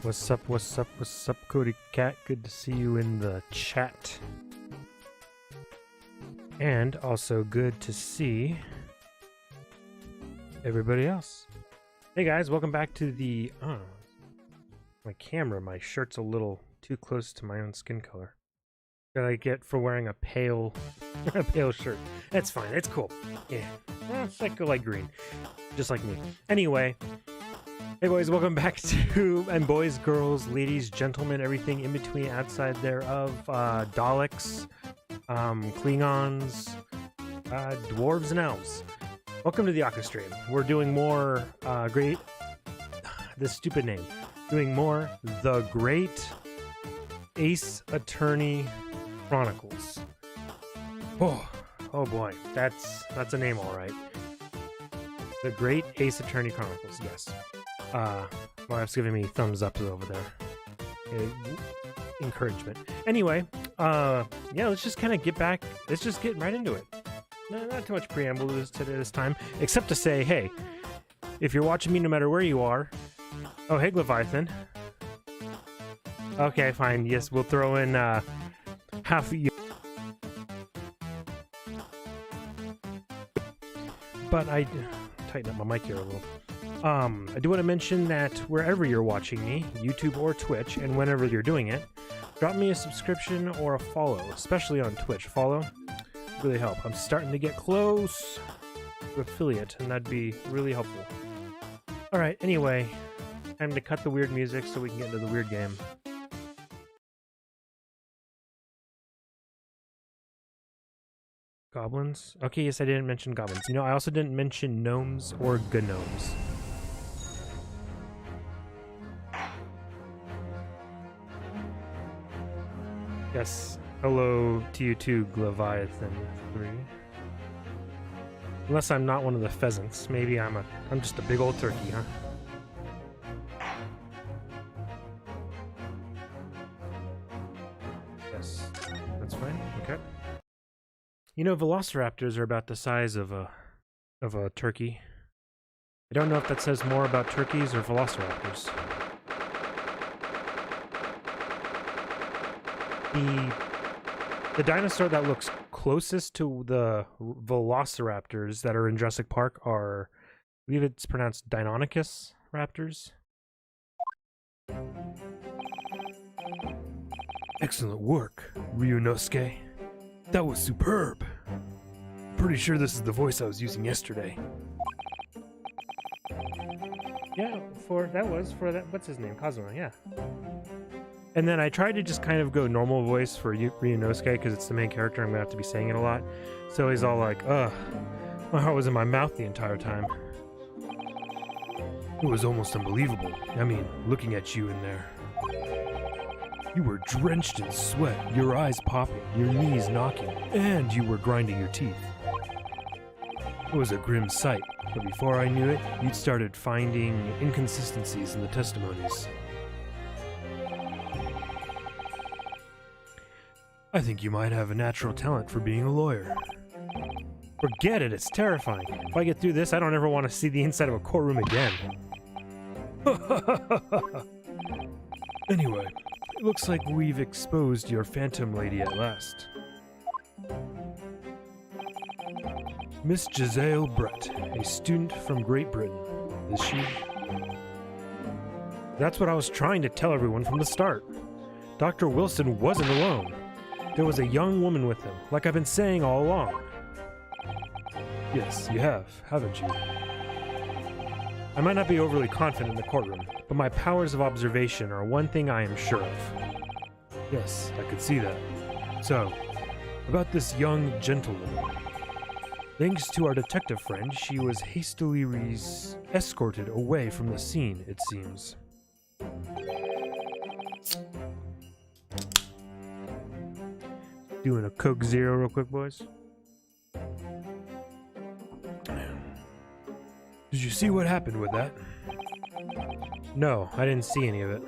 What's up, what's up, what's up, Cody Cat? Good to see you in the chat. And also good to see everybody else. Hey guys, welcome back to the... my camera, my shirt's a little too close to my own skin color. That I get for wearing a pale shirt. That's fine, it's cool. Yeah, it's like a light green, just like me. Anyway, hey boys, welcome back to, and boys, girls, ladies, gentlemen, everything in between, outside thereof, Daleks, Klingons, dwarves and elves. Welcome to the Aqua Stream. We're doing more, this stupid name. Doing more The Great Ace Attorney Chronicles. Oh boy, that's a name, all right. The Great Ace Attorney Chronicles, yes. My wife's giving me thumbs up over there. Encouragement. Anyway, yeah, let's just kind of get back. Let's just get right into it. Not too much preamble to this time, except to say, hey, if you're watching me, no matter where you are. Oh, hey, Leviathan. Okay, fine. Yes, we'll throw in half of you. But I tighten up my mic here a little. I do want to mention that wherever you're watching me, YouTube or Twitch, and whenever you're doing it, drop me a subscription or a follow, especially on Twitch. Follow really help. I'm starting to get close to affiliate, and that'd be really helpful. All right. Anyway, time to cut the weird music so we can get into the weird game. Goblins? Okay, yes, I didn't mention goblins. You know, I also didn't mention gnomes or gnomes. Yes, hello to you too, Leviathan 3. Unless I'm not one of the pheasants. Maybe I'm just a big old turkey, huh? Yes, that's fine. Okay. You know, velociraptors are about the size of a turkey. I don't know if that says more about turkeys or velociraptors. The dinosaur that looks closest to the velociraptors that are in Jurassic Park are, I believe it's pronounced Deinonychus raptors. Excellent work, Ryunosuke. That was superb. Pretty sure this is the voice I was using yesterday. Yeah, for that, what's his name? Kazuma, yeah. And then I tried to just kind of go normal voice for Ryunosuke because it's the main character. I'm going to have to be saying it a lot. So he's all like, ugh, my heart was in my mouth the entire time. It was almost unbelievable. I mean, looking at you in there. You were drenched in sweat, your eyes popping, your knees knocking, and you were grinding your teeth. It was a grim sight, but before I knew it, you'd started finding inconsistencies in the testimonies. I think you might have a natural talent for being a lawyer. Forget it, it's terrifying. If I get through this, I don't ever want to see the inside of a courtroom again. Anyway, it looks like we've exposed your phantom lady at last. Miss Giselle Brett, a student from Great Britain, is she? That's what I was trying to tell everyone from the start. Dr. Wilson wasn't alone. There was a young woman with him, like I've been saying all along. Yes, you have, haven't you? I might not be overly confident in the courtroom, but my powers of observation are one thing I am sure of. Yes, I could see that. So, about this young gentlewoman. Thanks to our detective friend, she was hastily escorted away from the scene, it seems. Doing a Coke Zero real quick, boys. Did you see what happened with that? No, I didn't see any of it.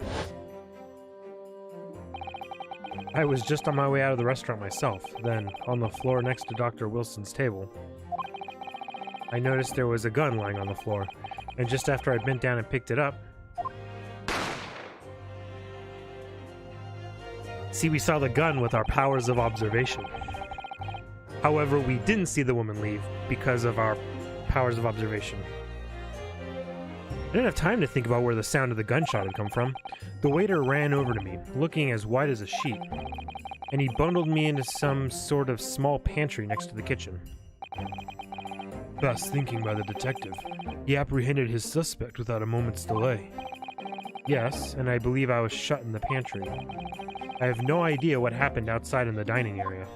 I was just on my way out of the restaurant myself. Then, on the floor next to Dr. Wilson's table, I noticed there was a gun lying on the floor. And just after I bent down and picked it up, See, we saw the gun with our powers of observation. However, we didn't see the woman leave because of our powers of observation. I didn't have time to think about where the sound of the gunshot had come from. The waiter ran over to me, looking as white as a sheet, and he bundled me into some sort of small pantry next to the kitchen. Fast thinking by the detective, he apprehended his suspect without a moment's delay. Yes, and I believe I was shut in the pantry. I have no idea what happened outside in the dining area.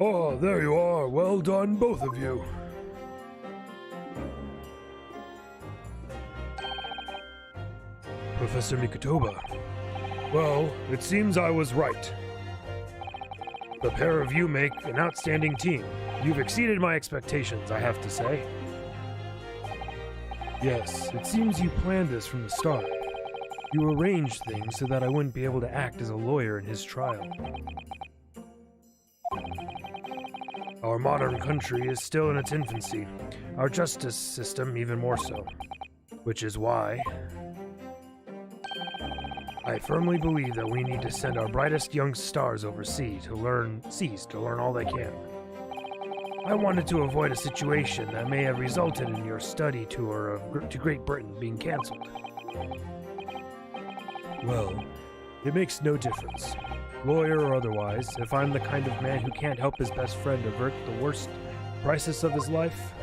Oh, there you are. Well done, both of you. Professor Mikotoba. Well, it seems I was right. The pair of you make an outstanding team. You've exceeded my expectations, I have to say. Yes, it seems you planned this from the start. You arranged things so that I wouldn't be able to act as a lawyer in his trial. Our modern country is still in its infancy, our justice system even more so, which is why I firmly believe that we need to send our brightest young stars overseas to learn all they can. I wanted to avoid a situation that may have resulted in your study tour to Great Britain being cancelled. Well, it makes no difference. Lawyer or otherwise, if I'm the kind of man who can't help his best friend avert the worst crisis of his life,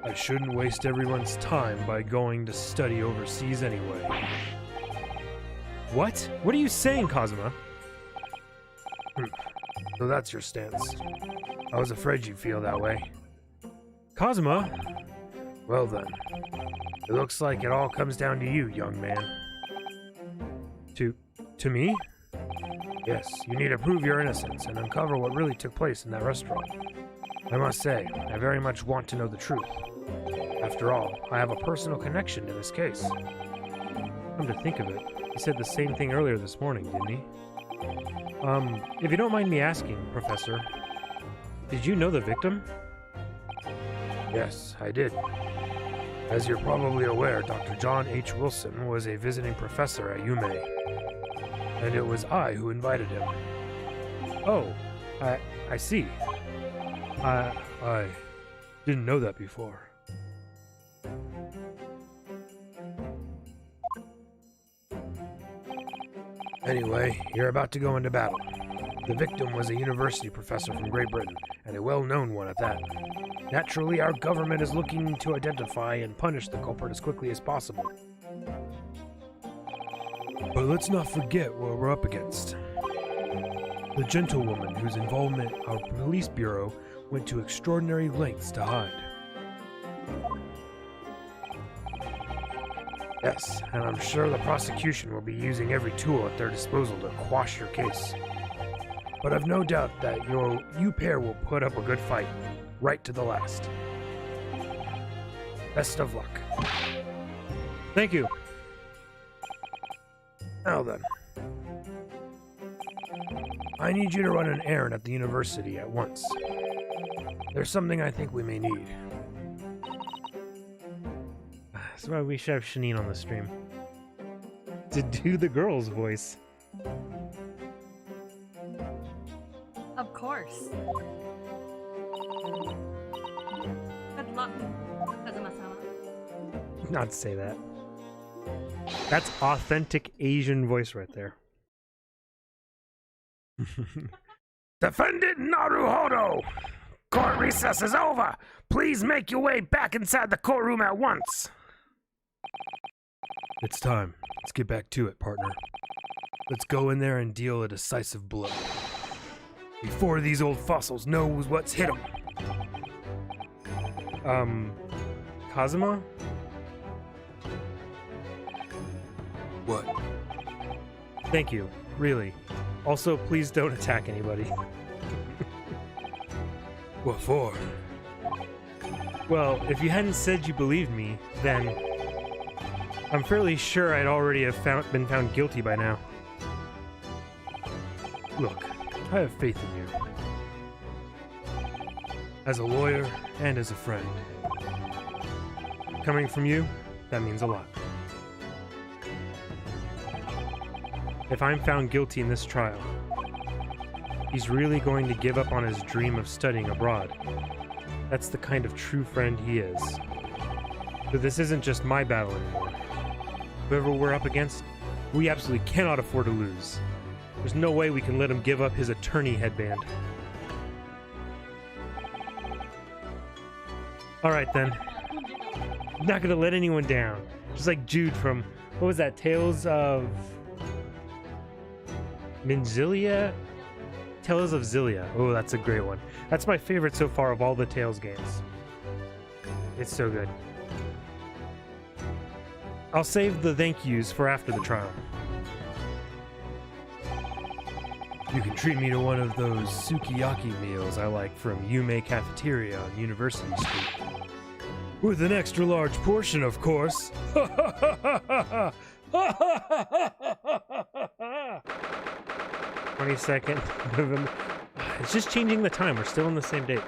I shouldn't waste everyone's time by going to study overseas anyway. What? What are you saying, Kazuma? So that's your stance. I was afraid you'd feel that way. Kazuma? Well then, it looks like it all comes down to you, young man. To me? Yes, you need to prove your innocence and uncover what really took place in that restaurant. I must say, I very much want to know the truth. After all, I have a personal connection to this case. Come to think of it, he said the same thing earlier this morning, didn't he? If you don't mind me asking, Professor, did you know the victim? Yes, I did. As you're probably aware, Dr. John H. Wilson was a visiting professor at UME, and it was I who invited him. Oh, I see. I didn't know that before. Anyway, you're about to go into battle. The victim was a university professor from Great Britain, and a well-known one at that. Naturally, our government is looking to identify and punish the culprit as quickly as possible. But let's not forget what we're up against. The gentlewoman whose involvement our police bureau went to extraordinary lengths to hide. Yes, and I'm sure the prosecution will be using every tool at their disposal to quash your case. But I've no doubt that you pair will put up a good fight, right to the last. Best of luck. Thank you. Now then. I need you to run an errand at the university at once. There's something I think we may need. That's why we should have Shanine on the stream. To do the girl's voice. Of course. Good luck, Kazuma-sama. Not to say that. That's authentic Asian voice right there. Defendant Naruhodo! Court recess is over! Please make your way back inside the courtroom at once! It's time. Let's get back to it, partner. Let's go in there and deal a decisive blow. Before these old fossils know what's hit them. Kazuma? What? Thank you, really. Also, please don't attack anybody. What for? Well, if you hadn't said you believed me, then I'm fairly sure I'd already have been found guilty by now. Look, I have faith in you. As a lawyer and as a friend. coming from you, that means a lot. If I'm found guilty in this trial, he's really going to give up on his dream of studying abroad. That's the kind of true friend he is. But this isn't just my battle anymore. Whoever we're up against, we absolutely cannot afford to lose. There's no way we can let him give up his attorney headband. Alright then. I'm not gonna let anyone down. Just like Jude from, what was that, Tales of Minzilia? Tales of Zillia. Oh, that's a great one. That's my favorite so far of all the Tales games. It's so good. I'll save the thank yous for after the trial. You can treat me to one of those sukiyaki meals I like from Yume Cafeteria on University Street. With an extra large portion, of course. 22nd. It's just changing the time. We're still on the same date.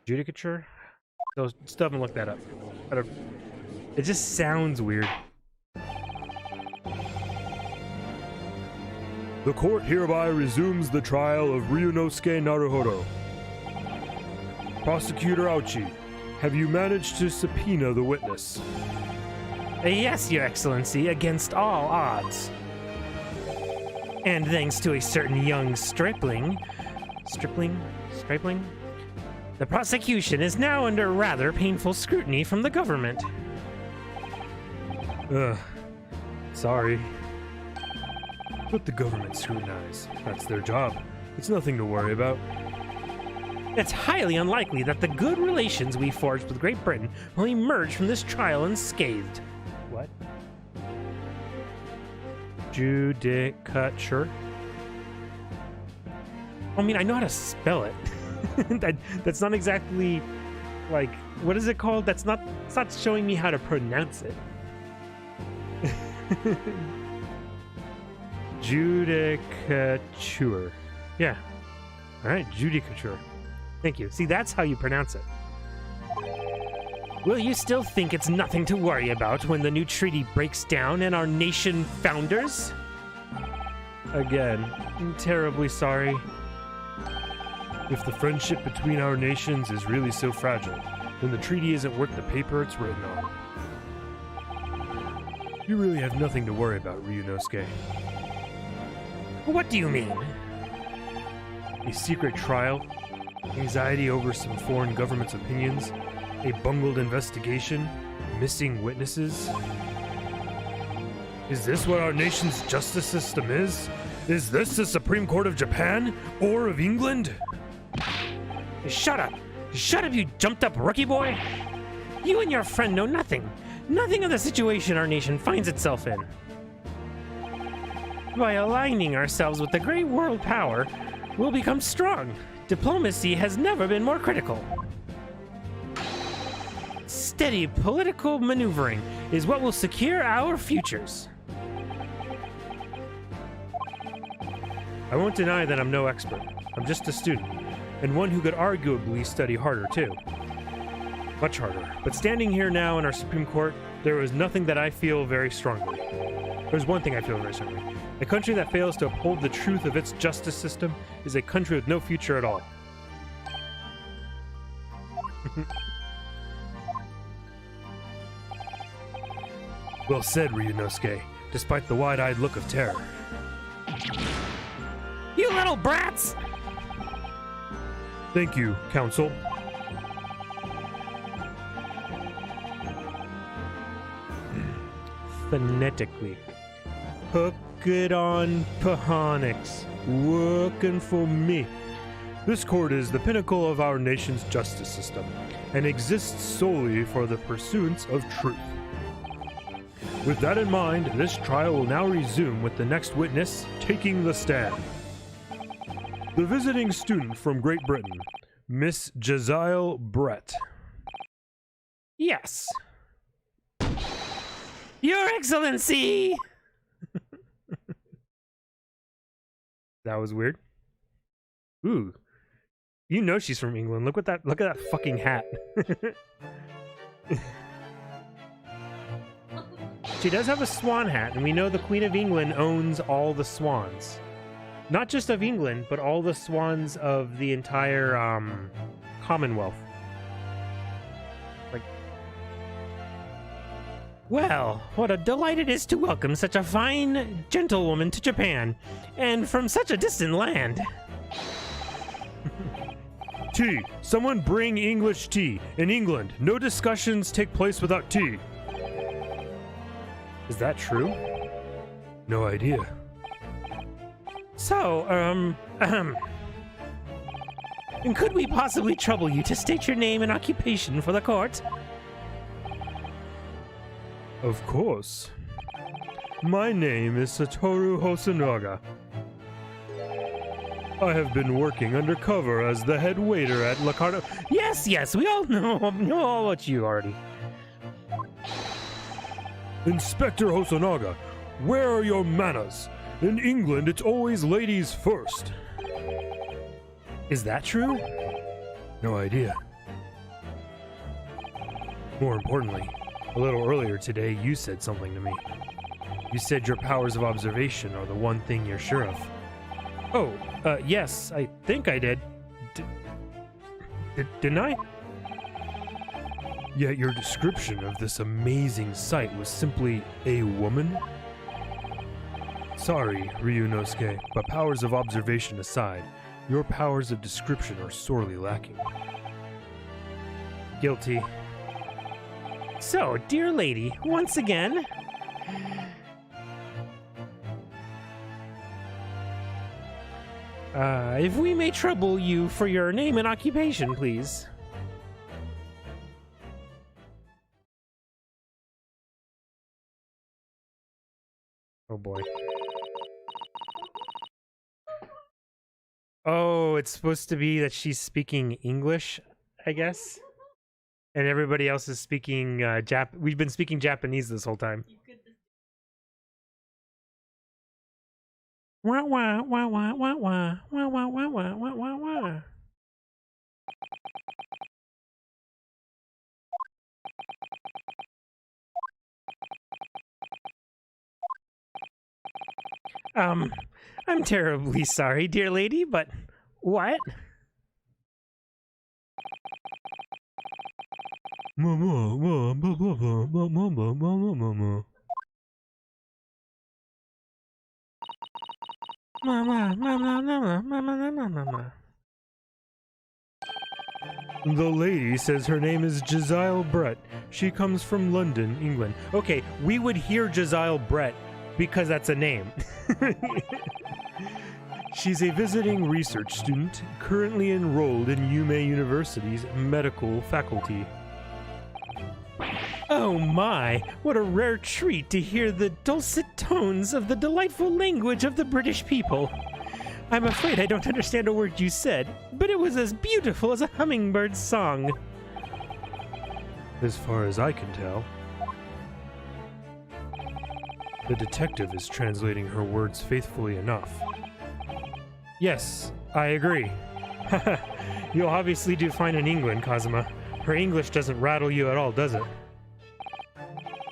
Judicature? So still haven't looked that up. It just sounds weird. The court hereby resumes the trial of Ryunosuke Naruhodo. Prosecutor Auchi, have you managed to subpoena the witness? Yes, Your Excellency, against all odds. And thanks to a certain young stripling, the prosecution is now under rather painful scrutiny from the government. Sorry. Let the government scrutinize. That's their job. It's nothing to worry about. It's highly unlikely that the good relations we forged with Great Britain will emerge from this trial unscathed. What? Judicature? I mean, I know how to spell it. That's not exactly, like, what is it called? It's not showing me how to pronounce it. Judicature. Yeah. Alright, Judicature. Thank you. See, that's how you pronounce it. Will you still think it's nothing to worry about when the new treaty breaks down and our nation founders? Again, I'm terribly sorry. If the friendship between our nations is really so fragile, then the treaty isn't worth the paper it's written on. You really have nothing to worry about, Ryunosuke. What do you mean? A secret trial, anxiety over some foreign government's opinions, a bungled investigation, missing witnesses. Is this what our nation's justice system is? Is this the Supreme Court of Japan or of England? Shut up! Shut up, you jumped-up rookie boy! You and your friend know nothing. Nothing of the situation our nation finds itself in. By aligning ourselves with the great world power, we'll become strong. Diplomacy has never been more critical. Steady political maneuvering is what will secure our futures. I won't deny that I'm no expert. I'm just a student, and one who could arguably study harder too. Much harder. But standing here now in our Supreme Court, there is nothing that I feel very strongly. There's one thing I feel very strongly. A country that fails to uphold the truth of its justice system is a country with no future at all. Well said, Ryunosuke, despite the wide-eyed look of terror. You little brats! Thank you, Counsel. Phonetically. Hook it on Pahonix. Working for me. This court is the pinnacle of our nation's justice system and exists solely for the pursuance of truth. With that in mind, this trial will now resume with the next witness taking the stand. The visiting student from Great Britain, Miss Jezile Brett. Yes. Your Excellency! That was weird. Ooh. You know she's from England. Look at that fucking hat. She does have a swan hat, and we know the Queen of England owns all the swans. Not just of England, but all the swans of the entire Commonwealth. Like, well, what a delight it is to welcome such a fine gentlewoman to Japan, and from such a distant land. Tea! Someone bring English tea. In England, no discussions take place without tea. Is that true? No idea. So, and could we possibly trouble you to state your name and occupation for the court? Of course. My name is Satoru Hosonaga. I have been working undercover as the head waiter at La Carta. Yes, we all know all about you already. Inspector Hosonaga, where are your manners? In England, it's always ladies first. Is that true? No idea. More importantly, a little earlier today, you said something to me. You said your powers of observation are the one thing you're sure of. Oh, yes, I think I did. Didn't I? Yet your description of this amazing sight was simply a woman? Sorry, Ryunosuke, but powers of observation aside, your powers of description are sorely lacking. Guilty. So, dear lady, once again... if we may trouble you for your name and occupation, please. Oh boy. Oh, it's supposed to be that she's speaking English, I guess. And everybody else is speaking we've been speaking Japanese this whole time. Wah wah wah wah wah wah wah wah wah wah wah wah wah. I'm terribly sorry, dear lady, but what? The lady says her name is Jezile Brett. She comes from London, England. Okay, we would hear Jezile Brett because that's a name. She's a visiting research student, currently enrolled in Yume University's medical faculty. Oh my, what a rare treat to hear the dulcet tones of the delightful language of the British people. I'm afraid I don't understand a word you said, but it was as beautiful as a hummingbird's song. As far as I can tell. The detective is translating her words faithfully enough. Yes, I agree. You'll obviously do fine in England, Kazuma. Her English doesn't rattle you at all, does it?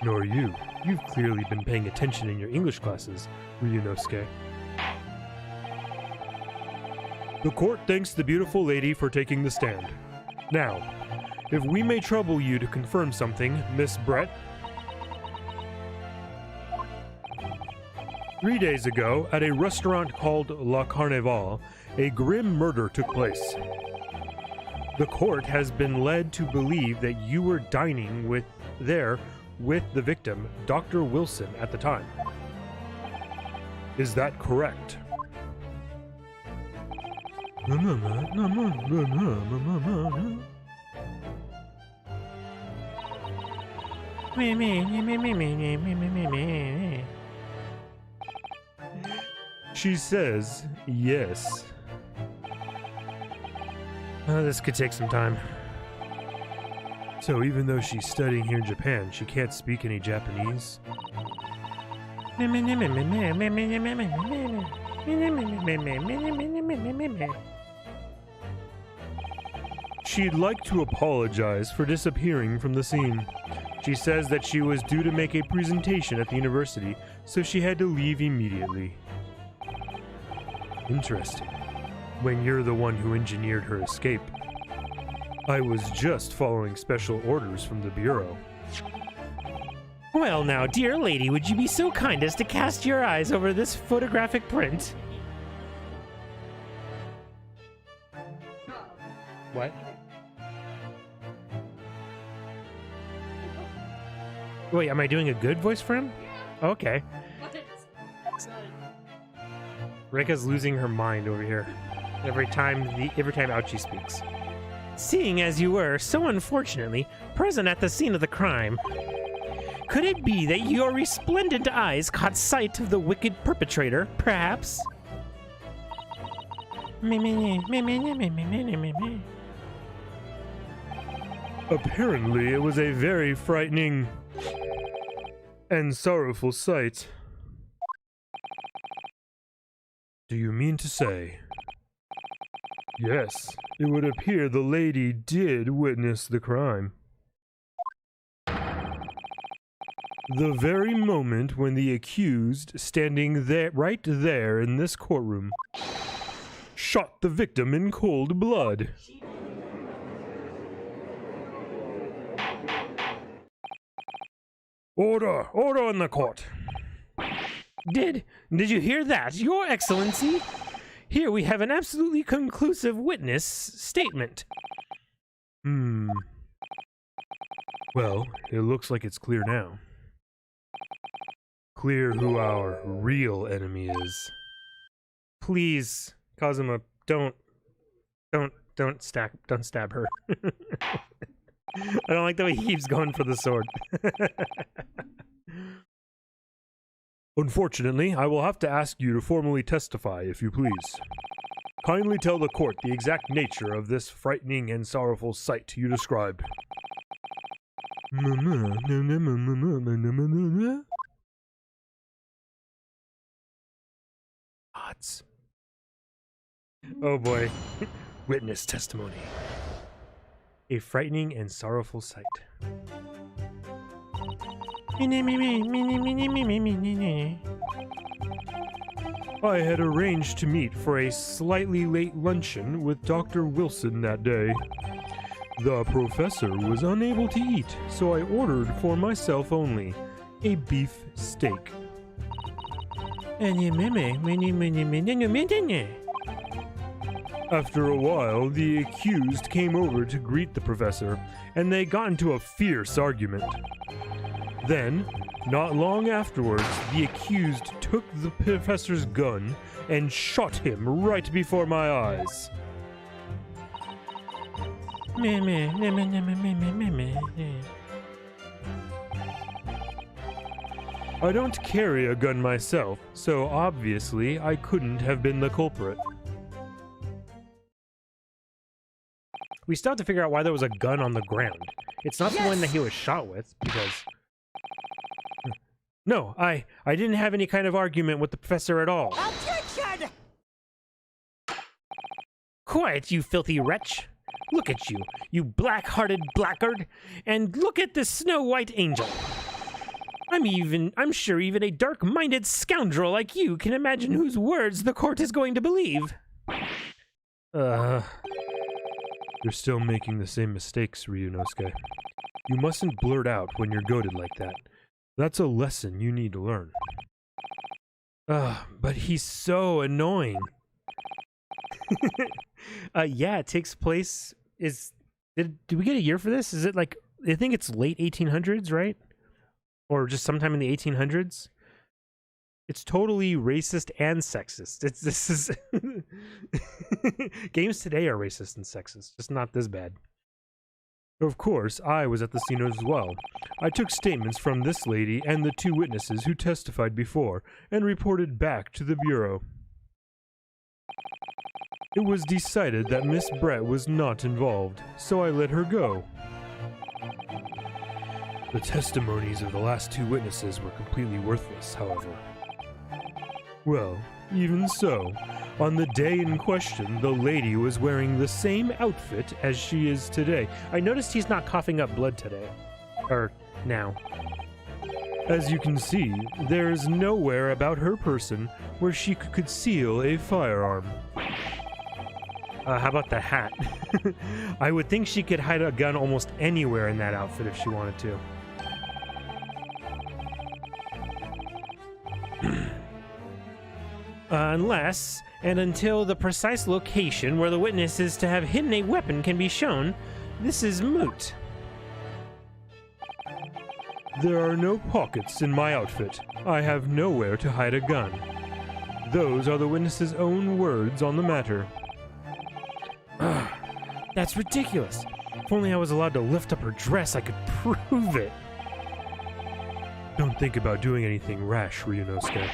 Nor you. You've clearly been paying attention in your English classes, Ryunosuke. The court thanks the beautiful lady for taking the stand. Now, if we may trouble you to confirm something, Miss Brett. 3 days ago, at a restaurant called La Carnival, a grim murder took place. The court has been led to believe that you were dining with the victim, Dr. Wilson, at the time. Is that correct? She says yes. This could take some time. So even though she's studying here in Japan, she can't speak any Japanese? She'd like to apologize for disappearing from the scene. She says that she was due to make a presentation at the university, so she had to leave immediately. Interesting. When you're the one who engineered her escape. I was just following special orders from the Bureau. Well now, dear lady, would you be so kind as to cast your eyes over this photographic print? What? Wait, am I doing a good voice for him? Okay. Rika's losing her mind over here. Every time Ouchie speaks. Seeing as you were, so unfortunately, present at the scene of the crime, could it be that your resplendent eyes caught sight of the wicked perpetrator, perhaps? Apparently, it was a very frightening and sorrowful sight. Do you mean to say? Yes, it would appear the lady did witness the crime. The very moment when the accused, standing there, right there in this courtroom, shot the victim in cold blood. Order! Order in the court! Did you hear that, Your Excellency? Here we have an absolutely conclusive witness statement. Well, it looks like it's clear now. Clear who our real enemy is. Please, Kazuma, don't stab her. I don't like the way he keeps going for the sword. Unfortunately, I will have to ask you to formally testify, if you please. Kindly tell the court the exact nature of this frightening and sorrowful sight you described. Odds. Oh boy. Witness testimony. A frightening and sorrowful sight. I had arranged to meet for a slightly late luncheon with Dr. Wilson that day. The professor was unable to eat, so I ordered for myself only a beef steak. After a while, the accused came over to greet the professor, and they got into a fierce argument. Then, not long afterwards, the accused took the professor's gun and shot him right before my eyes. I don't carry a gun myself, so obviously I couldn't have been the culprit. We still have to figure out why there was a gun on the ground. It's not the one that he was shot with, because... No, I didn't have any kind of argument with the professor at all. Objection! Quiet, you filthy wretch! Look at you, you black-hearted blackguard! And look at this snow-white angel! I'm sure even a dark-minded scoundrel like you can imagine whose words the court is going to believe. You're still making the same mistakes, Ryunosuke. You mustn't blurt out when you're goaded like that. That's a lesson you need to learn. But he's so annoying. Yeah, it takes place... Did we get a year for this? Is it like... I think it's late 1800s, right? Or just sometime in the 1800s? It's totally racist and sexist. This is... Games today are racist and sexist, just not this bad. Of course, I was at the scene as well. I took statements from this lady and the two witnesses who testified before, and reported back to the Bureau. It was decided that Miss Brett was not involved, so I let her go. The testimonies of the last two witnesses were completely worthless, however. Well, even so, On the day in question, the lady was wearing the same outfit as she is today. I noticed he's not coughing up blood today. Or now. As you can see, there is nowhere about her person where she could conceal a firearm. How about the hat? I would think she could hide a gun almost anywhere in that outfit if she wanted to. Unless and until the precise location where the witness is to have hidden a weapon can be shown, this is moot. There are no pockets in my outfit. I have nowhere to hide a gun. Those are the witness's own words on the matter. That's ridiculous. If only I was allowed to lift up her dress, I could prove it. Don't think about doing anything rash, Ryunosuke.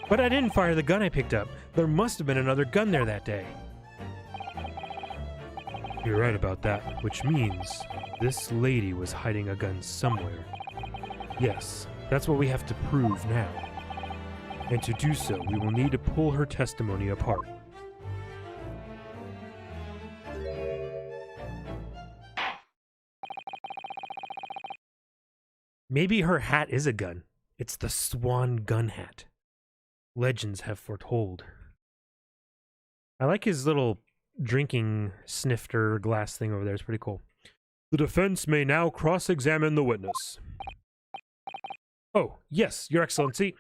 But I didn't fire the gun I picked up. There must have been another gun there that day. You're right about that, which means this lady was hiding a gun somewhere. Yes, that's what we have to prove now. And to do so, we will need to pull her testimony apart. Maybe her hat is a gun. It's the swan gun hat. Legends have foretold. I like his little drinking snifter glass thing over there. It's pretty cool. The defense may now cross-examine the witness. Oh, yes, Your Excellency.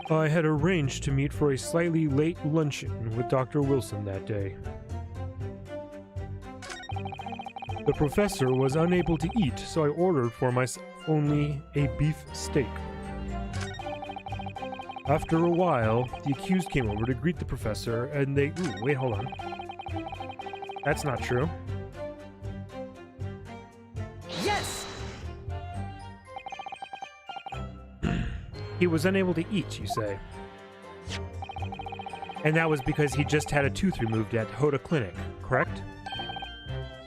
I had arranged to meet for a slightly late luncheon with Dr. Wilson that day. The professor was unable to eat, so I ordered for myself only a beef steak. After a while, the accused came over to greet the professor, and they... Ooh, wait, hold on. That's not true. Yes! He was unable to eat, you say? And that was because he just had a tooth removed at Hoda Clinic, correct?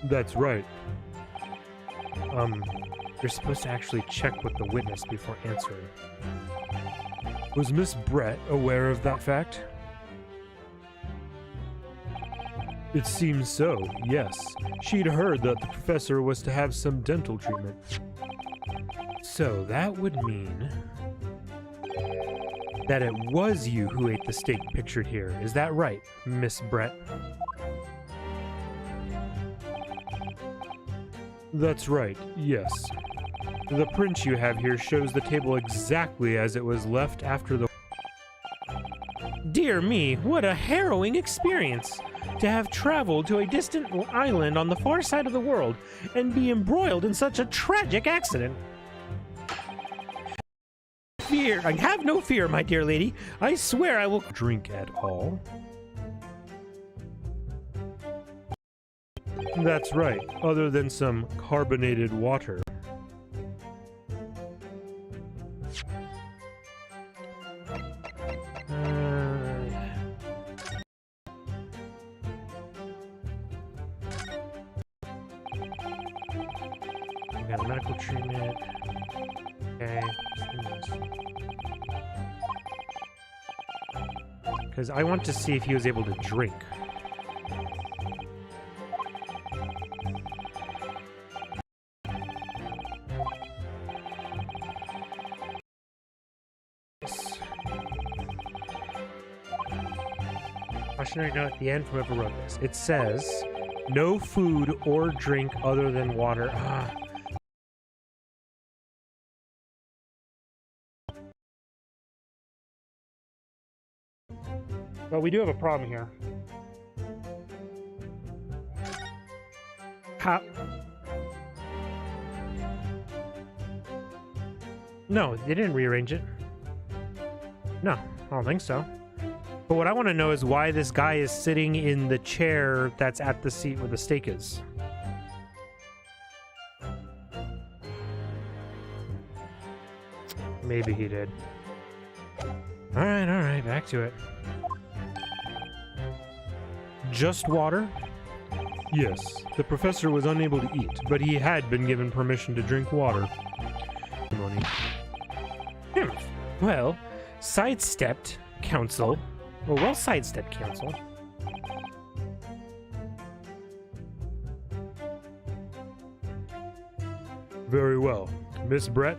That's right. You're supposed to actually check with the witness before answering. Was Miss Brett aware of that fact? It seems so, yes. She'd heard that the professor was to have some dental treatment. So that would mean that it was you who ate the steak pictured here. Is that right, Miss Brett? That's right, yes. The print you have here shows the table exactly as it was left after the... Dear me, what a harrowing experience! To have traveled to a distant island on the far side of the world and be embroiled in such a tragic accident. Fear, I have no fear, my dear lady. I swear I will drink at all. That's right, other than some carbonated water. Got a medical treatment. Okay. Because I want to see if he was able to drink. Cautionary note at the end from whoever wrote this. It says, no food or drink other than water. But we do have a problem here. How? No, they didn't rearrange it. No, I don't think so. But what I want to know is why this guy is sitting in the chair that's at the seat where the steak is. Maybe he did. Alright, back to it. Just water? Yes, the professor was unable to eat, but he had been given permission to drink water. Well, sidestepped counsel. Well, sidestepped counsel. Very well. Miss Brett?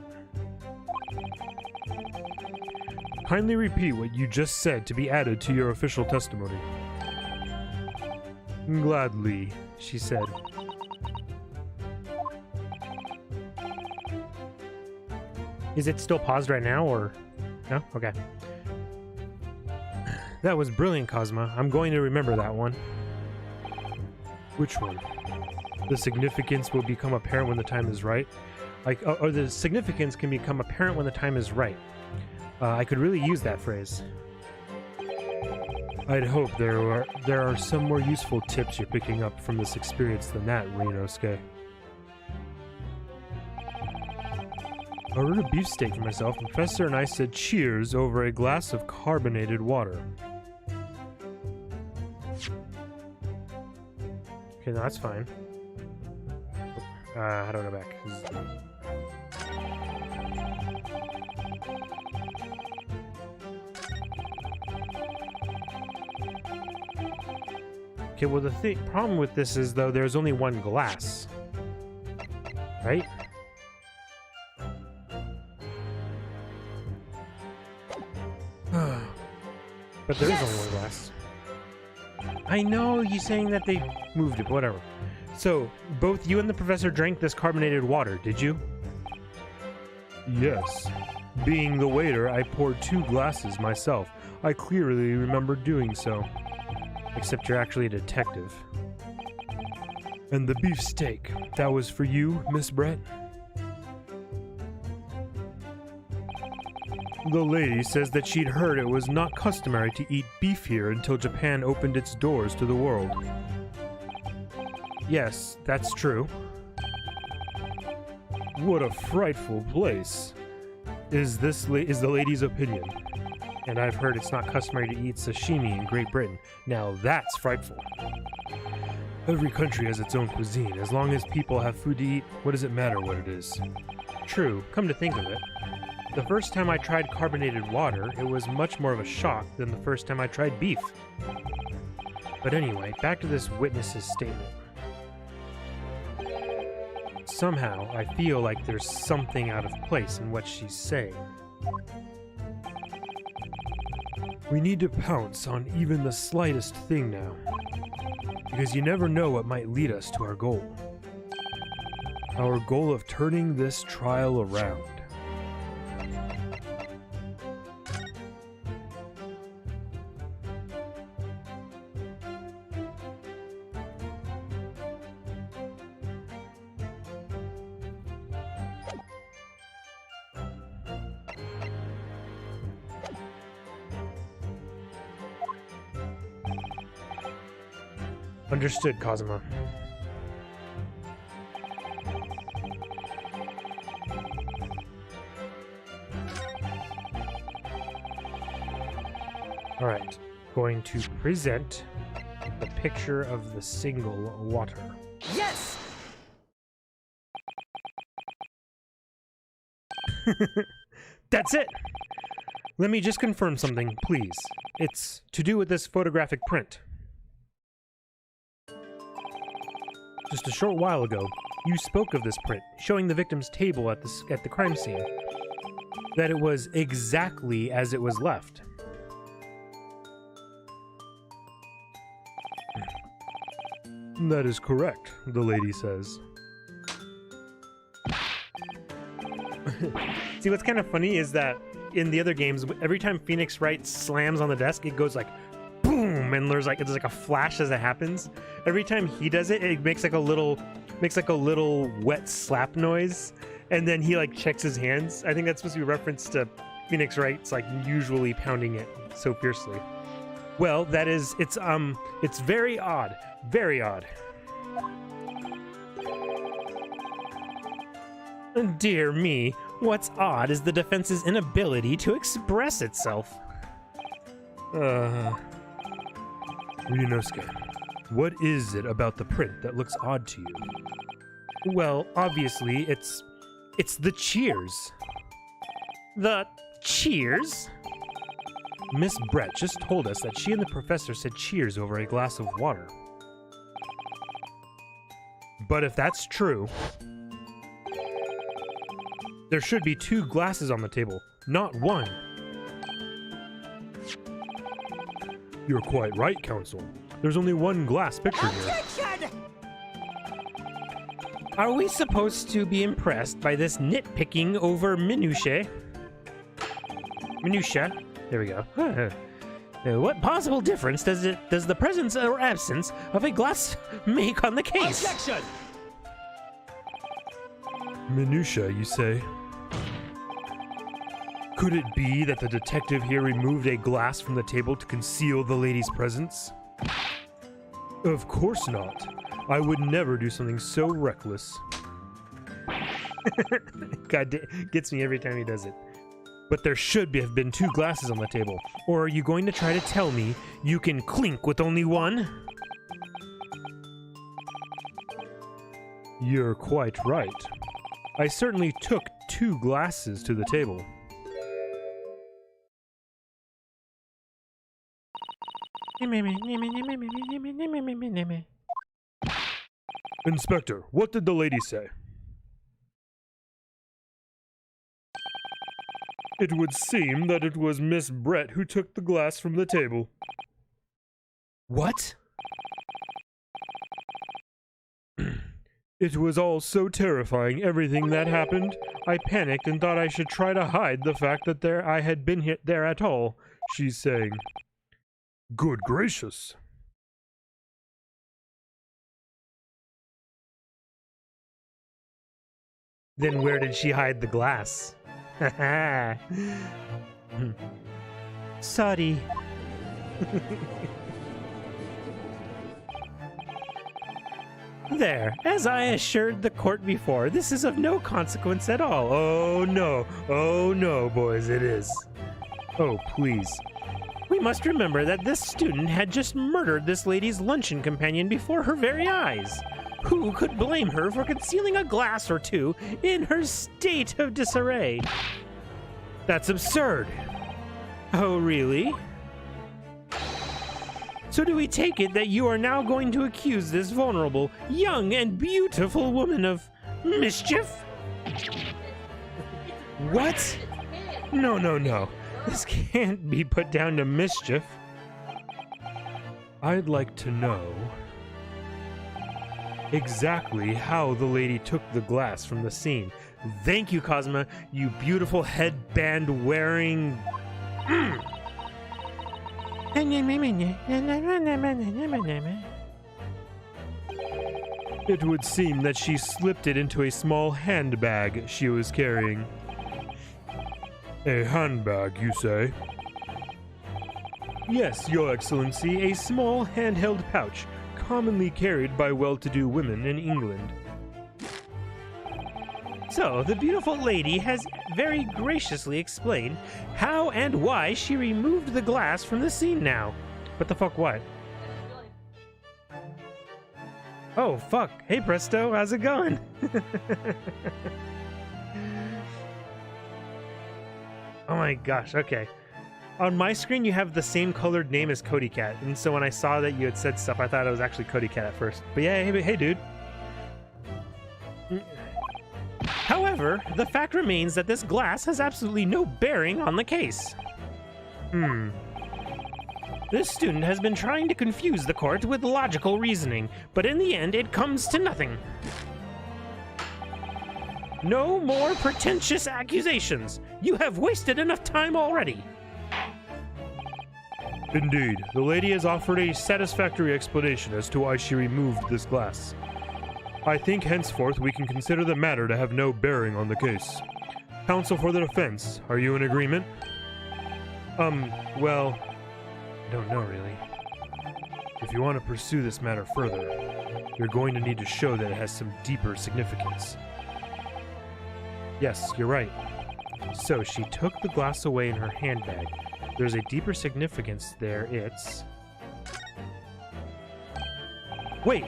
Kindly repeat what you just said to be added to your official testimony. Gladly, she said. Is it still paused right now, or... No? Okay. That was brilliant, Cosma. I'm going to remember that one. Which one? The significance will become apparent when the time is right. Like, or the significance can become apparent when the time is right. I could really use that phrase. I'd hope there are some more useful tips you're picking up from this experience than that, Ryunosuke. I ordered a beefsteak for myself, and Professor and I said cheers over a glass of carbonated water. Okay, no, that's fine. How do I go back? Okay, well the problem with this is, though, there's only one glass. Right? But there is only one glass. I know you're saying that they moved it, but whatever. So, both you and the professor drank this carbonated water, did you? Yes. Being the waiter, I poured 2 glasses myself. I clearly remember doing so. Except you're actually a detective. And the beefsteak, that was for you, Miss Brett? The lady says that she'd heard it was not customary to eat beef here until Japan opened its doors to the world. Yes, that's true. What a frightful place, is the lady's opinion. And I've heard it's not customary to eat sashimi in Great Britain. Now that's frightful. Every country has its own cuisine. As long as people have food to eat, what does it matter what it is? True, come to think of it. The first time I tried carbonated water, it was much more of a shock than the first time I tried beef. But anyway, back to this witness's statement. Somehow, I feel like there's something out of place in what she's saying. We need to pounce on even the slightest thing now, because you never know what might lead us to our goal. Our goal of turning this trial around. Understood, Cosma. Alright, going to present the picture of the single water. Yes! That's it! Let me just confirm something, please. It's to do with this photographic print. Just a short while ago, you spoke of this print, showing the victim's table at the crime scene. That it was exactly as it was left. That is correct, the lady says. See, what's kind of funny is that in the other games, every time Phoenix Wright slams on the desk, it goes like boom, and there's like a flash as it happens. Every time he does it, it makes like a little wet slap noise, and then he like checks his hands. I think that's supposed to be a reference to Phoenix Wright's like usually pounding it so fiercely. Well, it's very odd. Very odd. Dear me, what's odd is the defense's inability to express itself. Ryunosuke, What is it about the print that looks odd to you? Well, obviously, it's the cheers. The cheers? Miss Brett just told us that she and the professor said cheers over a glass of water. But if that's true, there should be 2 glasses on the table, not 1. You're quite right, Counsel. There's only 1 glass pictured here. Are we supposed to be impressed by this nitpicking over minutiae? Minutia. There we go. What possible difference does the presence or absence of a glass make on the case? Objection! Minutia, you say? Could it be that the detective here removed a glass from the table to conceal the lady's presence? Of course not. I would never do something so reckless. God, gets me every time he does it. But there should have been 2 glasses on the table. Or are you going to try to tell me you can clink with only 1? You're quite right. I certainly took 2 glasses to the table. Inspector, what did the lady say? It would seem that it was Miss Brett who took the glass from the table. What? It was all so terrifying, everything that happened. I panicked and thought I should try to hide the fact that I had been there at all, she's saying. Good gracious. Then where did she hide the glass? Sorry. There, as I assured the court before, this is of no consequence at all. Oh no, boys, it is. Oh, please. We must remember that this student had just murdered this lady's luncheon companion before her very eyes. Who could blame her for concealing a glass or 2 in her state of disarray? That's absurd. Oh, really? So do we take it that you are now going to accuse this vulnerable, young, and beautiful woman of mischief? What? No. This can't be put down to mischief. I'd like to know exactly how the lady took the glass from the scene. Thank you, Cosma, you beautiful headband-wearing... It would seem that she slipped it into a small handbag she was carrying. A handbag, you say? Yes, Your Excellency, a small handheld pouch, commonly carried by well-to-do women in England. So, the beautiful lady has very graciously explained how and why she removed the glass from the scene now. What the fuck, what? Oh, fuck. Hey, Presto, how's it going? Oh my gosh, okay. On my screen, you have the same colored name as Cody Cat, and so when I saw that you had said stuff, I thought it was actually Cody Cat at first. But yeah, hey dude. However, the fact remains that this glass has absolutely no bearing on the case. This student has been trying to confuse the court with logical reasoning, but in the end, it comes to nothing. No more pretentious accusations. You have wasted enough time already. Indeed, the lady has offered a satisfactory explanation as to why she removed this glass. I think henceforth we can consider the matter to have no bearing on the case. Counsel for the defense, are you in agreement? Well, I don't know really. If you want to pursue this matter further, you're going to need to show that it has some deeper significance. Yes, you're right. So she took the glass away in her handbag. There's a deeper significance there. It's... Wait,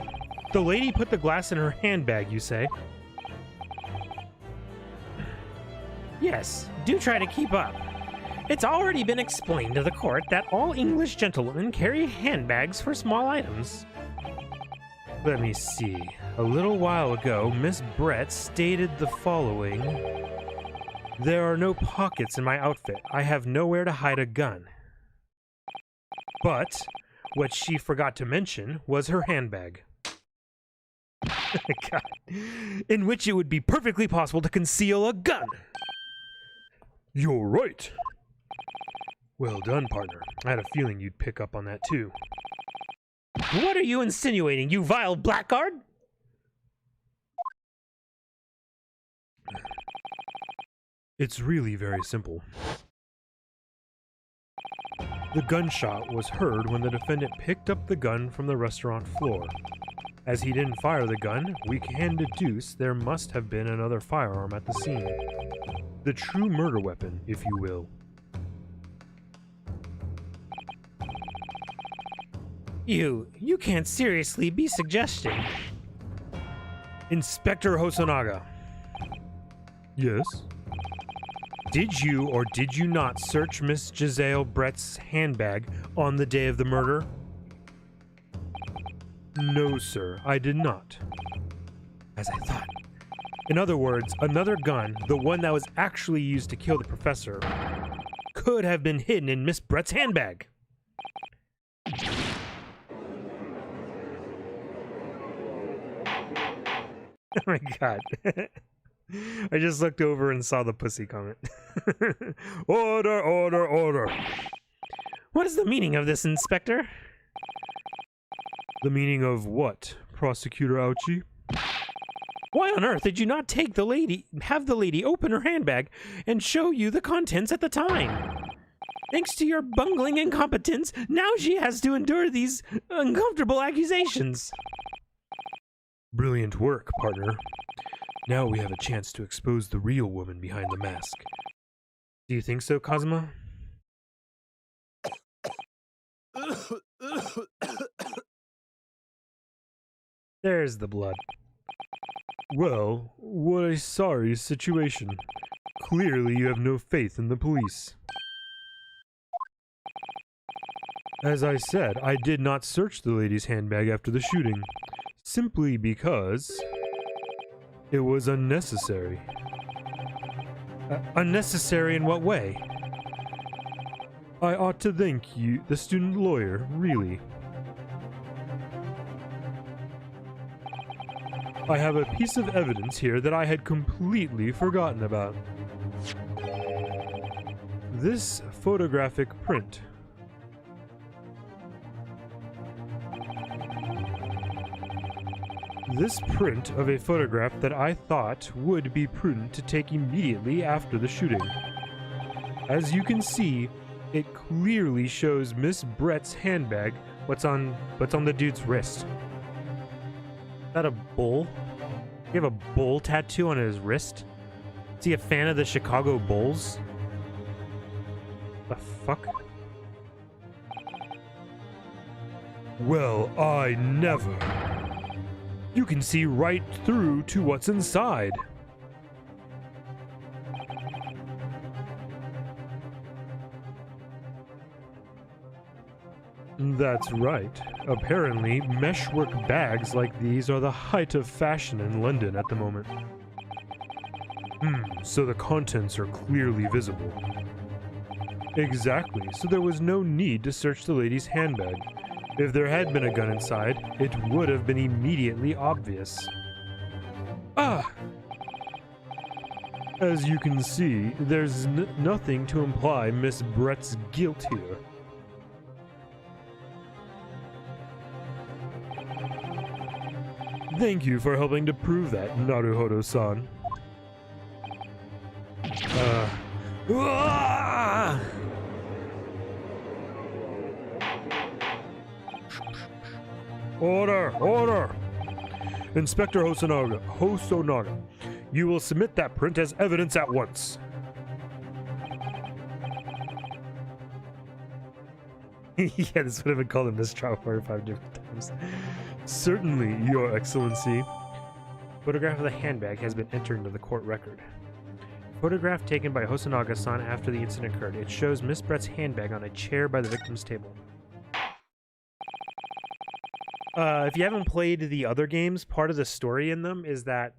the lady put the glass in her handbag, you say? Yes, do try to keep up. It's already been explained to the court that all English gentlewomen carry handbags for small items. Let me see. A little while ago, Miss Brett stated the following. There are no pockets in my outfit. I have nowhere to hide a gun. But what she forgot to mention was her handbag. God. In which it would be perfectly possible to conceal a gun. You're right. Well done, partner. I had a feeling you'd pick up on that too. What are you insinuating, you vile blackguard? It's really very simple. The gunshot was heard when the defendant picked up the gun from the restaurant floor. As he didn't fire the gun, we can deduce there must have been another firearm at the scene. The true murder weapon, if you will. You can't seriously be suggesting. Inspector Hosonaga. Yes? Did you or did you not search Miss Giselle Brett's handbag on the day of the murder? No, sir, I did not. As I thought. In other words, another gun, the one that was actually used to kill the professor, could have been hidden in Miss Brett's handbag. Oh my god. I just looked over and saw the pussy comment. Order, order, order. What is the meaning of this, Inspector? The meaning of what, Prosecutor Ouchie? Why on earth did you not have the lady open her handbag and show you the contents at the time? Thanks to your bungling incompetence, now she has to endure these uncomfortable accusations. Brilliant work, partner. Now we have a chance to expose the real woman behind the mask. Do you think so, Kazuma? There's the blood. Well, what a sorry situation. Clearly you have no faith in the police. As I said, I did not search the lady's handbag after the shooting, simply because it was unnecessary. Unnecessary in what way? I ought to thank you, the student lawyer, really. I have a piece of evidence here that I had completely forgotten about. This photographic print. This print of a photograph that I thought would be prudent to take immediately after the shooting. As you can see, it clearly shows Miss Brett's handbag. What's on the dude's wrist? Is that a bull? You have a bull tattoo on his wrist? Is he a fan of the Chicago Bulls? The fuck? Well, I never. You can see right through to what's inside. That's right. Apparently, meshwork bags like these are the height of fashion in London at the moment. So the contents are clearly visible. Exactly, so there was no need to search the lady's handbag. If there had been a gun inside, it would have been immediately obvious. Ah! As you can see, there's nothing to imply Miss Brett's guilt here. Thank you for helping to prove that, Naruhodo-san. Order! Order! Inspector Hosonaga, you will submit that print as evidence at once. Yeah, this would have been called a mistrial 45 different times. Certainly, Your Excellency. Photograph of the handbag has been entered into the court record. Photograph taken by Hosonaga-san after the incident occurred. It shows Miss Brett's handbag on a chair by the victim's table. If you haven't played the other games, part of the story in them is that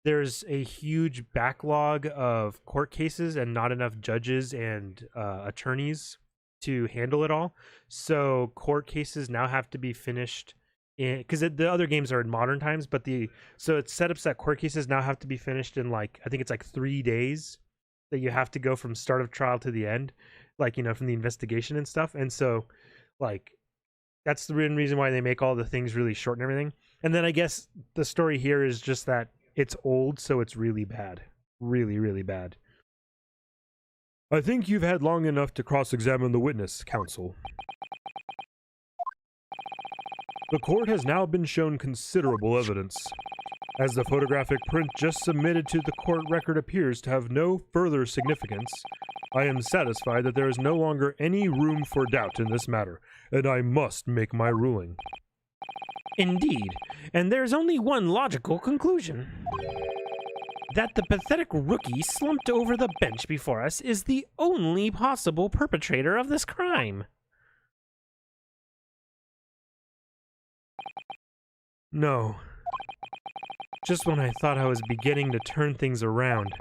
there's a huge backlog of court cases and not enough judges and attorneys to handle it all. So court cases now have to be finished because the other games are in modern times, but so it set up that court cases now have to be finished in like, I think it's like 3 days that you have to go from start of trial to the end, like, you know, from the investigation and stuff. And so like that's the reason why they make all the things really short and everything. And then I guess the story here is just that it's old, so it's really bad. Really, really bad. I think you've had long enough to cross-examine the witness, counsel. The court has now been shown considerable evidence. As the photographic print just submitted to the court record appears to have no further significance, I am satisfied that there is no longer any room for doubt in this matter, and I must make my ruling. Indeed, and there's only one logical conclusion. That the pathetic rookie slumped over the bench before us is the only possible perpetrator of this crime. No. Just when I thought I was beginning to turn things around.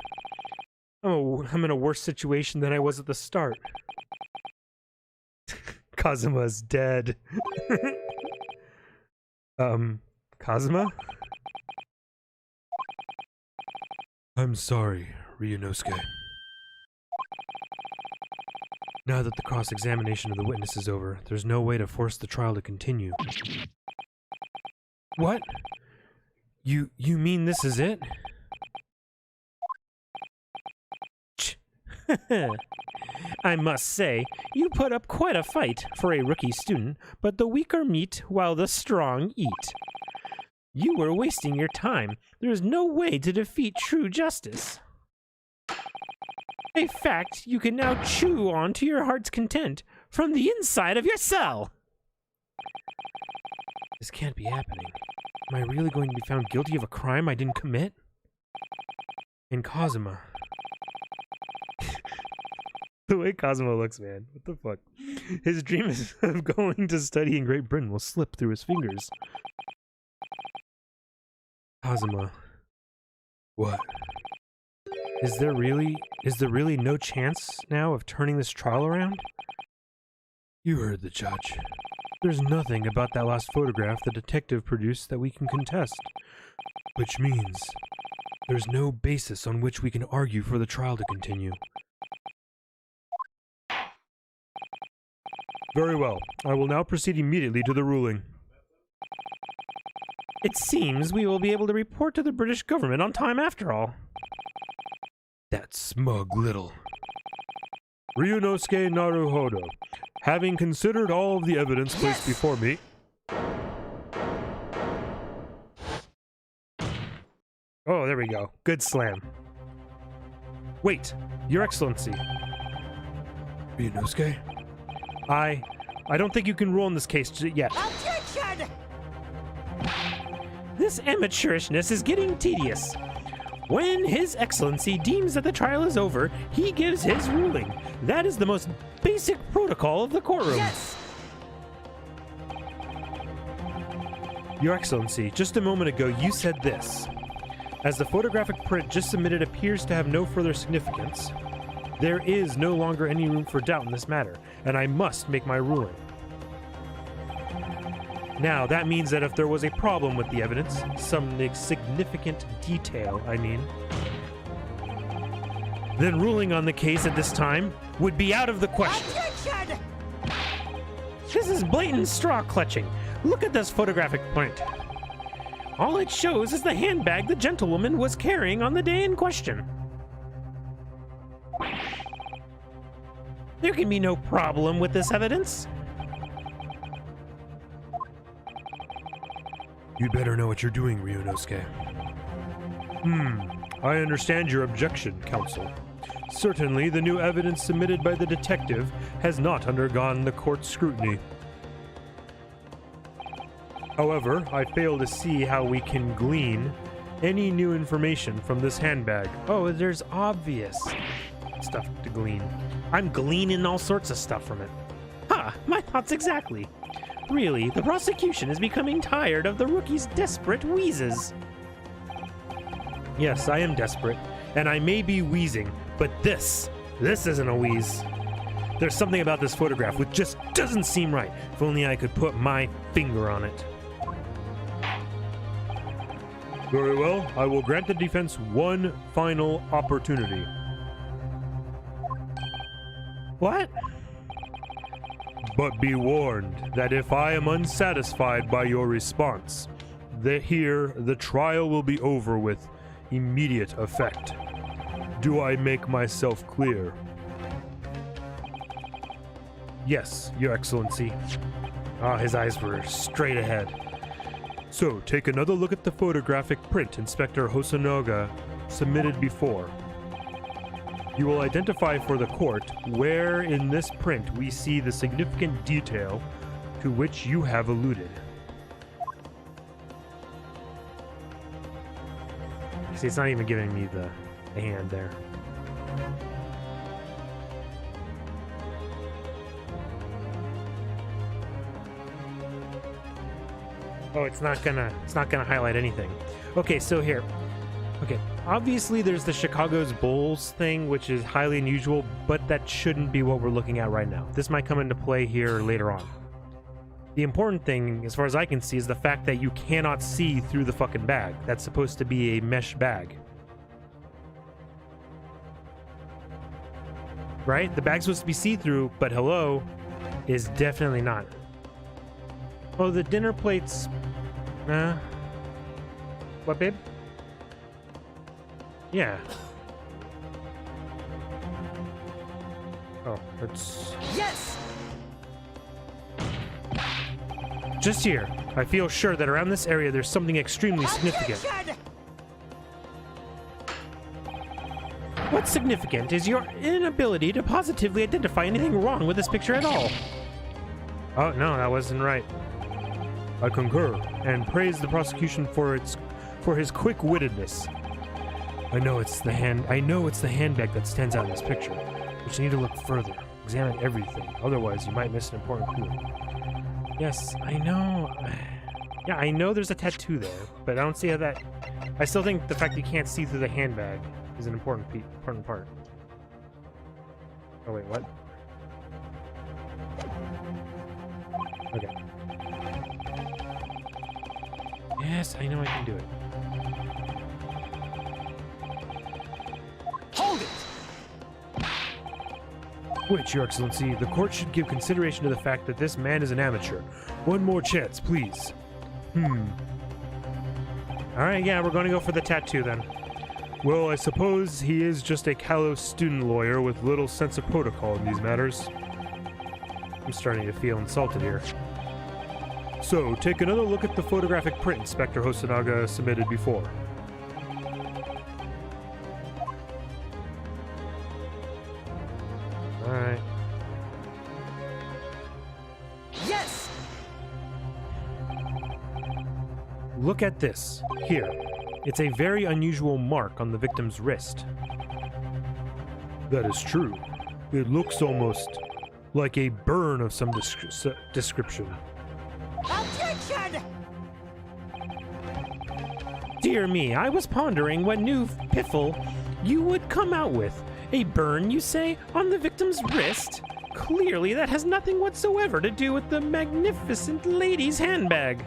Oh, I'm in a worse situation than I was at the start. Kazuma's dead. Kazuma? I'm sorry, Ryunosuke. Now that the cross-examination of the witness is over, there's no way to force the trial to continue. What? You mean this is it? I must say, you put up quite a fight for a rookie student, but the weaker meet while the strong eat. You were wasting your time. There is no way to defeat true justice. A fact you can now chew on to your heart's content from the inside of your cell. This can't be happening. Am I really going to be found guilty of a crime I didn't commit? And Kazuma. The way Kazuma looks, man. What the fuck? His dream of going to study in Great Britain will slip through his fingers. Kazuma. What? Is there really no chance now of turning this trial around? You heard the judge. There's nothing about that last photograph the detective produced that we can contest. Which means there's no basis on which we can argue for the trial to continue. Very well. I will now proceed immediately to the ruling. It seems we will be able to report to the British government on time after all. That smug little. Ryunosuke Naruhodo, having considered all of the evidence placed before me... Oh, there we go. Good slam. Wait, Your Excellency. Ryunosuke? I don't think you can rule in this case yet. Objection! This amateurishness is getting tedious. When His Excellency deems that the trial is over, he gives his ruling. That is the most basic protocol of the courtroom. Yes! Your Excellency, just a moment ago you said this. As the photographic print just submitted appears to have no further significance, there is no longer any room for doubt in this matter, and I must make my ruling. Now, that means that if there was a problem with the evidence, some significant detail, I mean, then ruling on the case at this time would be out of the question. Objection! This is blatant straw clutching. Look at this photographic print. All it shows is the handbag the gentlewoman was carrying on the day in question. There can be no problem with this evidence. You'd better know what you're doing, Ryunosuke. I understand your objection, counsel. Certainly, the new evidence submitted by the detective has not undergone the court's scrutiny. However, I fail to see how we can glean any new information from this handbag. Oh, there's obvious stuff to glean. I'm gleaning all sorts of stuff from it. Ha! My thoughts exactly. Really, the prosecution is becoming tired of the rookie's desperate wheezes. Yes, I am desperate, and I may be wheezing, but this isn't a wheeze. There's something about this photograph which just doesn't seem right. If only I could put my finger on it. Very well, I will grant the defense one final opportunity. What? But be warned that if I am unsatisfied by your response, the trial will be over with immediate effect. Do I make myself clear? Yes, Your Excellency. Ah, his eyes were straight ahead. So, take another look at the photographic print Inspector Hosonaga submitted before. You will identify for the court where in this print we see the significant detail to which you have alluded. See, it's not even giving me the hand there. Oh, it's not gonna highlight anything. Okay, so here. Okay, obviously there's the Chicago's Bulls thing, which is highly unusual, but that shouldn't be what we're looking at right now. This might come into play here later on. The important thing, as far as I can see, is the fact that you cannot see through the fucking bag. That's supposed to be a mesh bag. Right? The bag's supposed to be see-through, but hello, is definitely not. Oh, the dinner plates... What, babe? Yeah. Oh, it's... Yes! Just here. I feel sure that around this area there's something extremely significant. What's significant is your inability to positively identify anything wrong with this picture at all. Oh, no, that wasn't right. I concur, and praise the prosecution for his quick-wittedness. I know it's the handbag that stands out in this picture, but you need to look further. Examine everything, otherwise you might miss an important clue. Yes, I know. Yeah, I know there's a tattoo there, but I don't see how that... I still think the fact that you can't see through the handbag is an important part. Oh, wait, what? Okay. Yes, I know I can do it. Hold it! Which, Your Excellency, the court should give consideration to the fact that this man is an amateur. One more chance, please. Alright, yeah, we're going to go for the tattoo then. Well, I suppose he is just a callow student lawyer with little sense of protocol in these matters. I'm starting to feel insulted here. So, take another look at the photographic print Inspector Hosonaga submitted before. Alright. Yes! Look at this. Here. It's a very unusual mark on the victim's wrist. That is true. It looks almost like a burn of some description. Objection! Dear me, I was pondering what new piffle you would come out with. A burn, you say, on the victim's wrist? Clearly that has nothing whatsoever to do with the magnificent lady's handbag.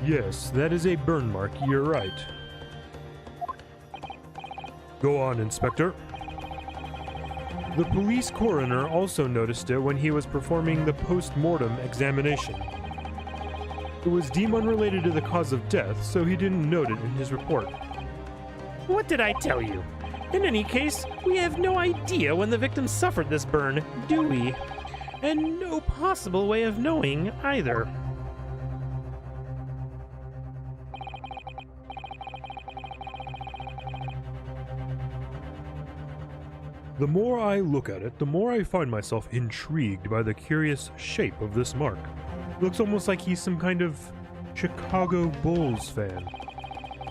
Yes, that is a burn mark, you're right. Go on, Inspector. The police coroner also noticed it when he was performing the post-mortem examination. It was deemed unrelated to the cause of death, so he didn't note it in his report. What did I tell you? In any case, we have no idea when the victim suffered this burn, do we? And no possible way of knowing either. The more I look at it, the more I find myself intrigued by the curious shape of this mark. It looks almost like he's some kind of Chicago Bulls fan.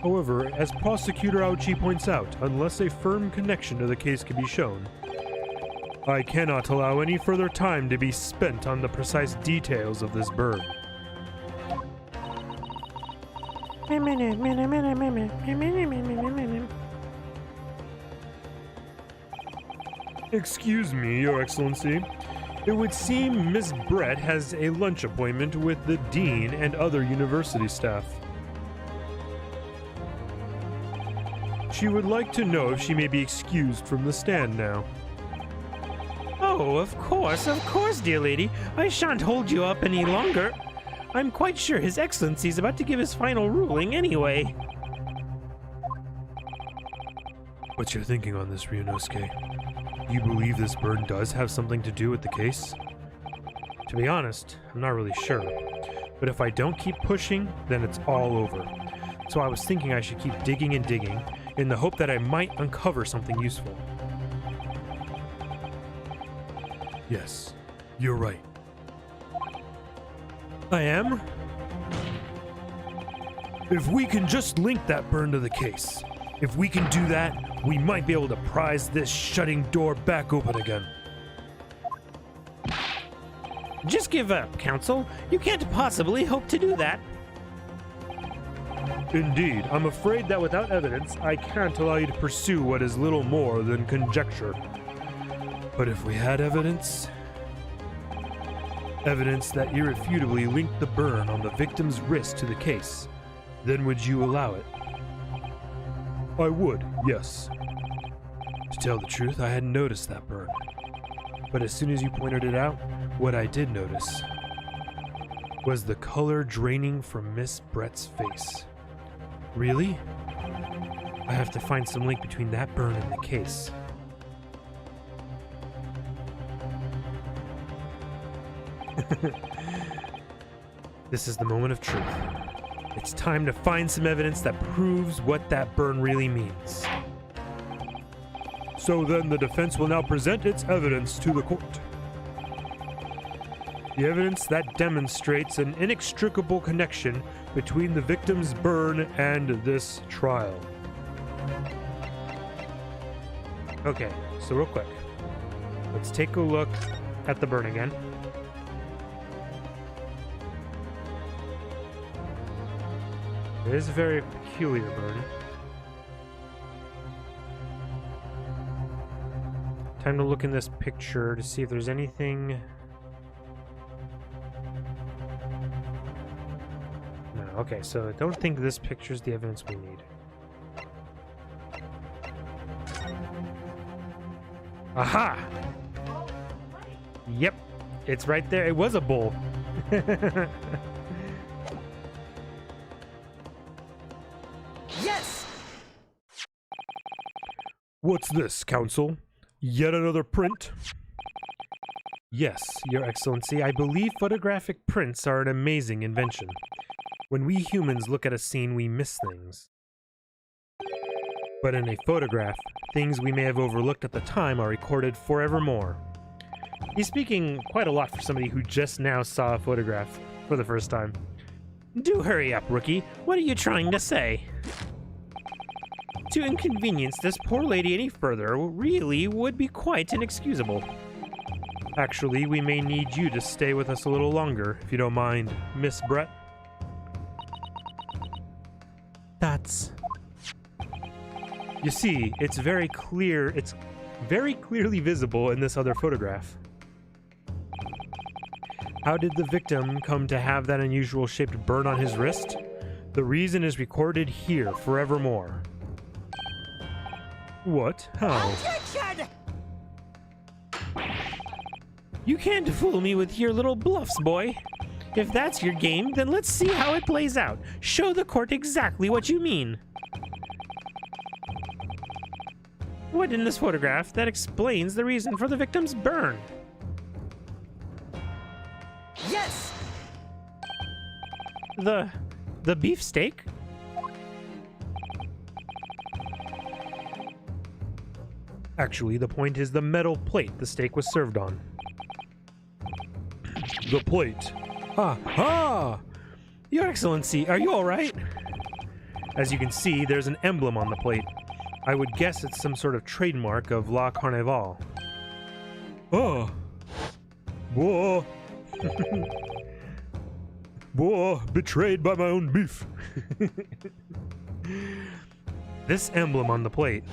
However, as Prosecutor Ouchi points out, unless a firm connection to the case can be shown, I cannot allow any further time to be spent on the precise details of this burn. Excuse me, Your Excellency. It would seem Miss Brett has a lunch appointment with the Dean and other university staff. She would like to know if she may be excused from the stand now. Oh, of course, dear lady. I shan't hold you up any longer. I'm quite sure His Excellency is about to give his final ruling anyway. What's your thinking on this, Ryunosuke? Do you believe this burn does have something to do with the case? To be honest, I'm not really sure. But if I don't keep pushing, then it's all over. So I was thinking I should keep digging and digging, in the hope that I might uncover something useful. Yes, you're right. I am? If we can just link that burn to the case, if we can do that, we might be able to prise this shutting door back open again. Just give up, Counsel. You can't possibly hope to do that. Indeed, I'm afraid that without evidence, I can't allow you to pursue what is little more than conjecture. But if we had evidence that irrefutably linked the burn on the victim's wrist to the case, then would you allow it? I would, yes. To tell the truth, I hadn't noticed that burn. But as soon as you pointed it out, what I did notice was the color draining from Miss Brett's face. Really? I have to find some link between that burn and the case. This is the moment of truth. It's time to find some evidence that proves what that burn really means. So then the defense will now present its evidence to the court. The evidence that demonstrates an inextricable connection between the victim's burn and this trial. Okay, so real quick. Let's take a look at the burn again. It is a very peculiar burn. Time to look in this picture to see if there's anything. No, okay, so I don't think this picture is the evidence we need. Aha! Yep, it's right there. It was a bull. Yes! What's this, Counsel? Yet another print? Yes, Your Excellency, I believe photographic prints are an amazing invention. When we humans look at a scene, we miss things. But in a photograph, things we may have overlooked at the time are recorded forevermore. He's speaking quite a lot for somebody who just now saw a photograph for the first time. Do hurry up, Rookie. What are you trying to say? To inconvenience this poor lady any further really would be quite inexcusable. Actually, we may need you to stay with us a little longer, if you don't mind, Miss Brett. That's... You see, it's very clearly visible in this other photograph. How did the victim come to have that unusual shaped burn on his wrist? The reason is recorded here forevermore. What? How? You can't fool me with your little bluffs, boy. If that's your game, then let's see how it plays out. Show the court exactly what you mean. What in this photograph that explains the reason for the victim's burn? Yes! The beefsteak? Actually, the point is the metal plate the steak was served on. The plate. Ah! Your Excellency, are you alright? As you can see, there's an emblem on the plate. I would guess it's some sort of trademark of La Carnival. Ah. Boah. Boah, betrayed by my own beef. This emblem on the plate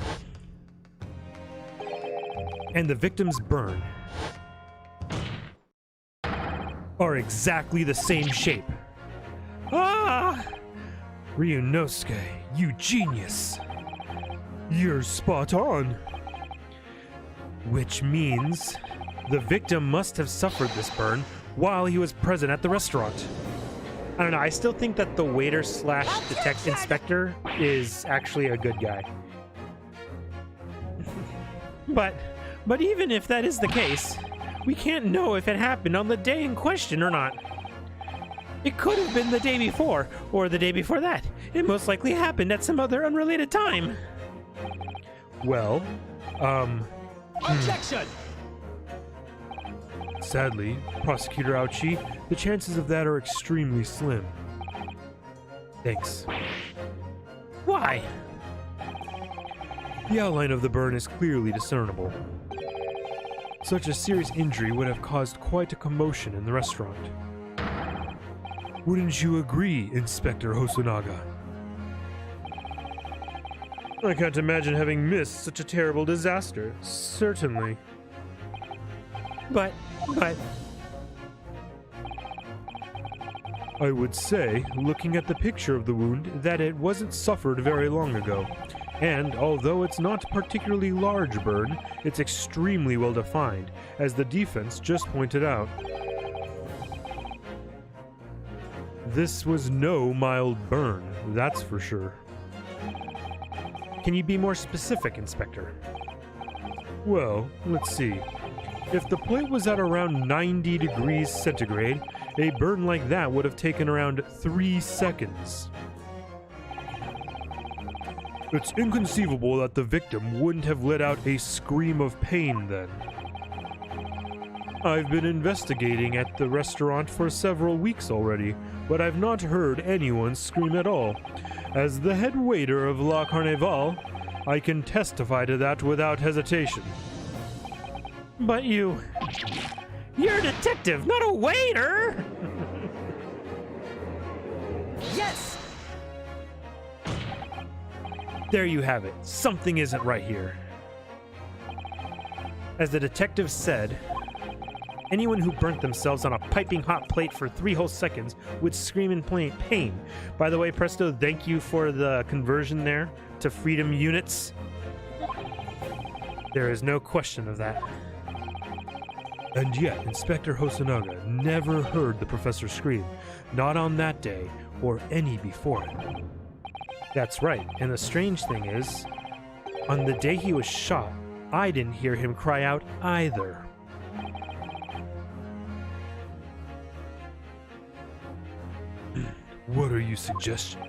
and the victim's burn are exactly the same shape. Ah! Ryunosuke, you genius. You're spot on. Which means the victim must have suffered this burn while he was present at the restaurant. I don't know, I still think that the waiter slash detective inspector is actually a good guy. But even if that is the case, we can't know if it happened on the day in question or not. It could have been the day before, or the day before that. It most likely happened at some other unrelated time. Well, Objection! Sadly, Prosecutor Ouchi, the chances of that are extremely slim. Thanks. Why? The outline of the burn is clearly discernible. Such a serious injury would have caused quite a commotion in the restaurant. Wouldn't you agree, Inspector Hosonaga? I can't imagine having missed such a terrible disaster. Certainly. But... I would say, looking at the picture of the wound, that it wasn't suffered very long ago. And although it's not a particularly large burn, it's extremely well defined, as the defense just pointed out. This was no mild burn, that's for sure. Can you be more specific, Inspector? Well, let's see. If the plate was at around 90 degrees centigrade, a burn like that would have taken around 3 seconds. It's inconceivable that the victim wouldn't have let out a scream of pain then. I've been investigating at the restaurant for several weeks already, but I've not heard anyone scream at all. As the head waiter of La Carnival, I can testify to that without hesitation. But you're a detective, not a waiter! Yes! There you have it. Something isn't right here. As the detective said, anyone who burnt themselves on a piping hot plate for 3 whole seconds would scream in pain. By the way, Presto, thank you for the conversion there to freedom units. There is no question of that. And yet, Inspector Hosonaga never heard the professor scream, not on that day or any before it. That's right, and the strange thing is, on the day he was shot, I didn't hear him cry out either. What are you suggesting?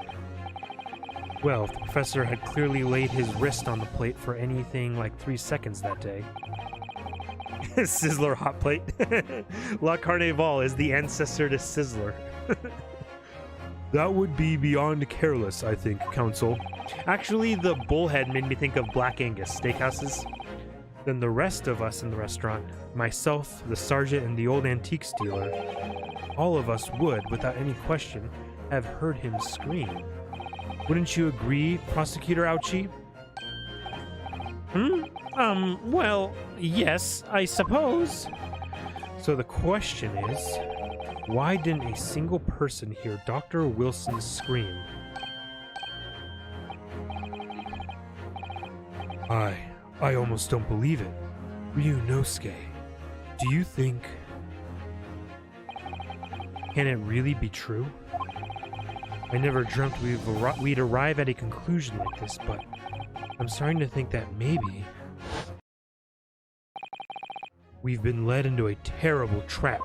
Well, if the professor had clearly laid his wrist on the plate for anything like 3 seconds that day. Sizzler hot plate. La Carnival is the ancestor to Sizzler. That would be beyond careless, I think, Counsel. Actually, the bullhead made me think of Black Angus steakhouses. Then the rest of us in the restaurant, myself, the sergeant, and the old antique stealer, all of us would, without any question, have heard him scream. Wouldn't you agree, Prosecutor Ouchi? Well, yes, I suppose. So the question is, why didn't a single person hear Dr. Wilson scream? I almost don't believe it. Ryunosuke, do you think... Can it really be true? I never dreamt we'd arrive at a conclusion like this, but I'm starting to think that maybe we've been led into a terrible trap.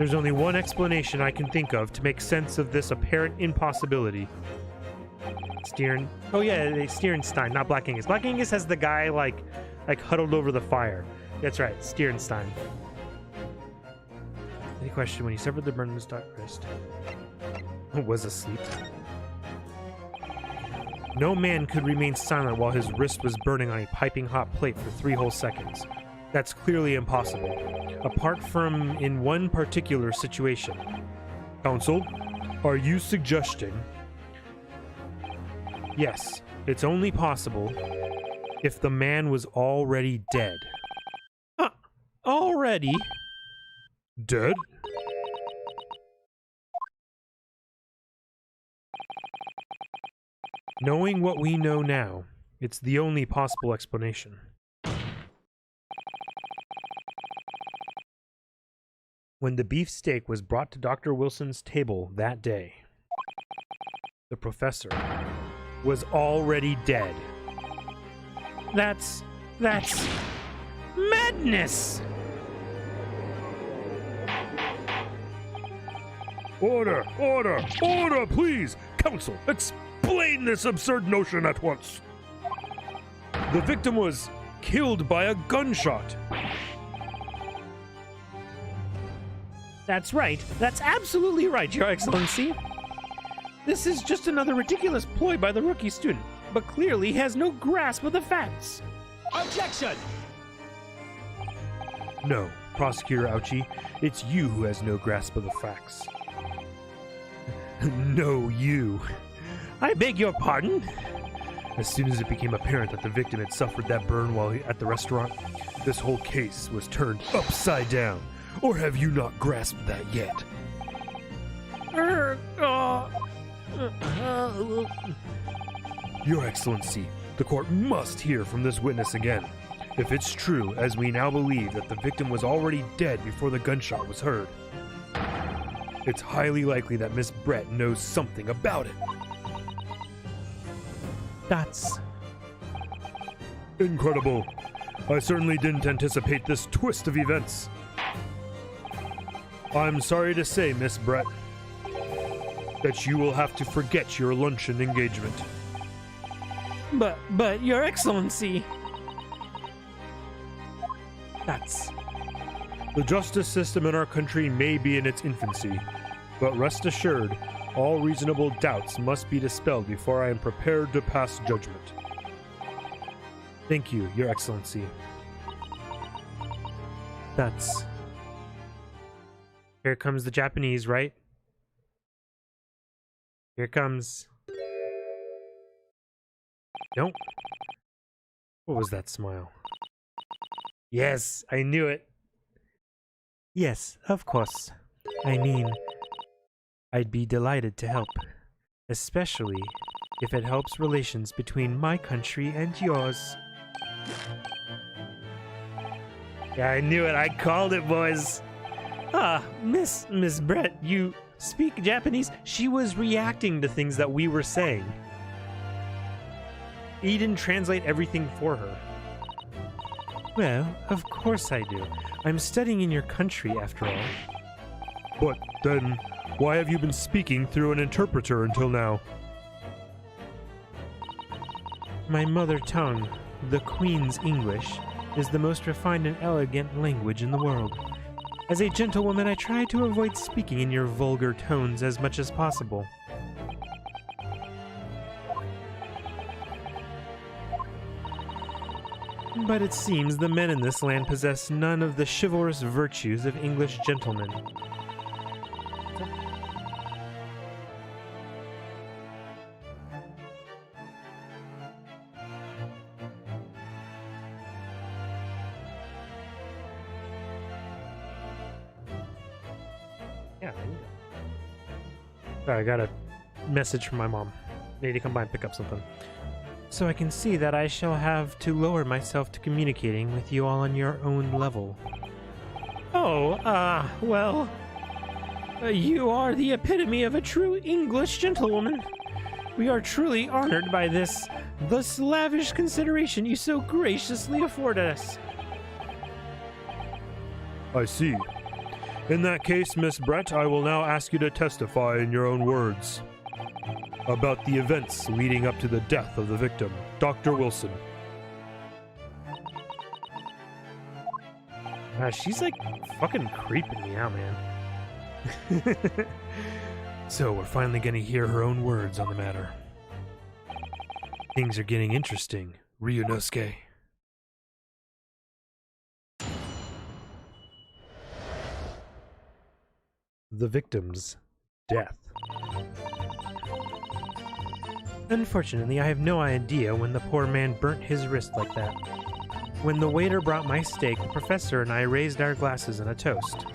There's only one explanation I can think of to make sense of this apparent impossibility. Oh yeah, Stierenstein, not Black Angus. Black Angus has the guy like huddled over the fire. That's right, Stierenstein. Any question when he severed the burn on his wrist? Was asleep. No man could remain silent while his wrist was burning on a piping hot plate for 3 whole seconds. That's clearly impossible, apart from in one particular situation. Counsel, are you suggesting? Yes, it's only possible if the man was already dead. Already? Dead? Knowing what we know now, it's the only possible explanation. When the beefsteak was brought to Dr. Wilson's table that day, the professor was already dead. That's madness! Order! Order! Order, please! Counsel, explain this absurd notion at once. The victim was killed by a gunshot. That's right. That's absolutely right, Your Excellency. This is just another ridiculous ploy by the rookie student, but clearly has no grasp of the facts. Objection! No, Prosecutor Ouchie, it's you who has no grasp of the facts. No, you. I beg your pardon? As soon as it became apparent that the victim had suffered that burn while at the restaurant, this whole case was turned upside down. Or have you not grasped that yet? Your Excellency, the court must hear from this witness again. If it's true, as we now believe, that the victim was already dead before the gunshot was heard, it's highly likely that Miss Brett knows something about it. That's incredible. I certainly didn't anticipate this twist of events. I'm sorry to say, Miss Brett, that you will have to forget your luncheon engagement. But, Your Excellency. That's... The justice system in our country may be in its infancy, but rest assured, all reasonable doubts must be dispelled before I am prepared to pass judgment. Thank you, Your Excellency. That's... Here comes the Japanese, right? Here comes... Nope. What was that smile? Yes, I knew it. Yes, of course. I mean, I'd be delighted to help. Especially if it helps relations between my country and yours. Yeah, I knew it. I called it, boys. Ah, Miss Brett, you speak Japanese? She was reacting to things that we were saying. He didn't translate everything for her. Well, of course I do. I'm studying in your country, after all. But then, why have you been speaking through an interpreter until now? My mother tongue, the Queen's English, is the most refined and elegant language in the world. As a gentlewoman, I try to avoid speaking in your vulgar tones as much as possible. But it seems the men in this land possess none of the chivalrous virtues of English gentlemen. Yeah, I knew that. Sorry, I got a message from my mom. I need to come by and pick up something. So I can see that I shall have to lower myself to communicating with you all on your own level. Oh, well... you are the epitome of a true English gentlewoman. We are truly honored by this lavish consideration you so graciously afford us. I see. In that case, Miss Brett, I will now ask you to testify in your own words about the events leading up to the death of the victim, Dr. Wilson. She's like fucking creeping me out, man. So we're finally going to hear her own words on the matter. Things are getting interesting, Ryunosuke. The victim's death. Unfortunately, I have no idea when the poor man burnt his wrist like that. When the waiter brought my steak, the professor and I raised our glasses in a toast.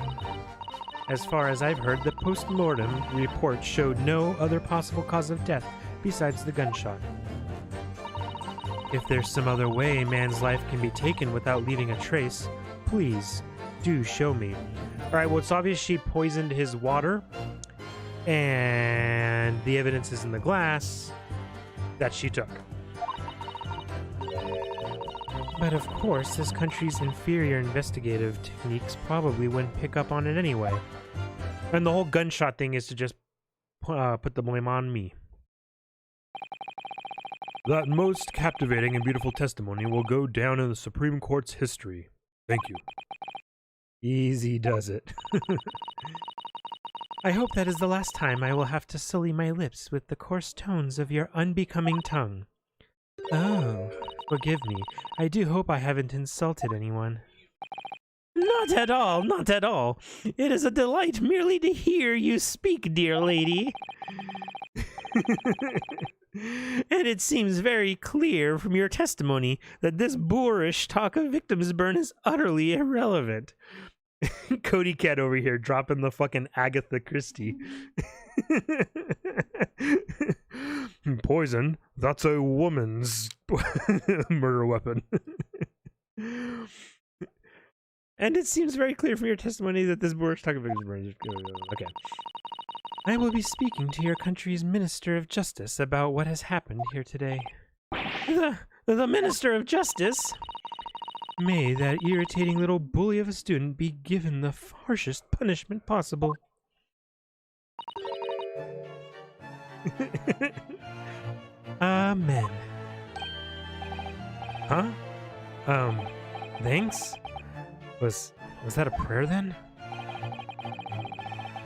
As far as I've heard, the post-mortem report showed no other possible cause of death besides the gunshot. If there's some other way a man's life can be taken without leaving a trace, please do show me. Alright, well, it's obvious she poisoned his water, and the evidence is in the glass that she took. But of course, this country's inferior investigative techniques probably wouldn't pick up on it anyway. And the whole gunshot thing is to just put the blame on me. That most captivating and beautiful testimony will go down in the Supreme Court's history. Thank you. Easy does it. I hope that is the last time I will have to sully my lips with the coarse tones of your unbecoming tongue. Oh, forgive me. I do hope I haven't insulted anyone. Not at all, not at all. It is a delight merely to hear you speak, dear lady. And it seems very clear from your testimony that this boorish talk of victims burn is utterly irrelevant. Cody Cat over here dropping the fucking Agatha Christie. Poison? That's a woman's murder weapon. And it seems very clear from your testimony that this boorish talk of victims burn is... Okay. I will be speaking to your country's Minister of Justice about what has happened here today. The Minister of Justice? May that irritating little bully of a student be given the harshest punishment possible. Amen. Huh? Thanks? Was that a prayer then?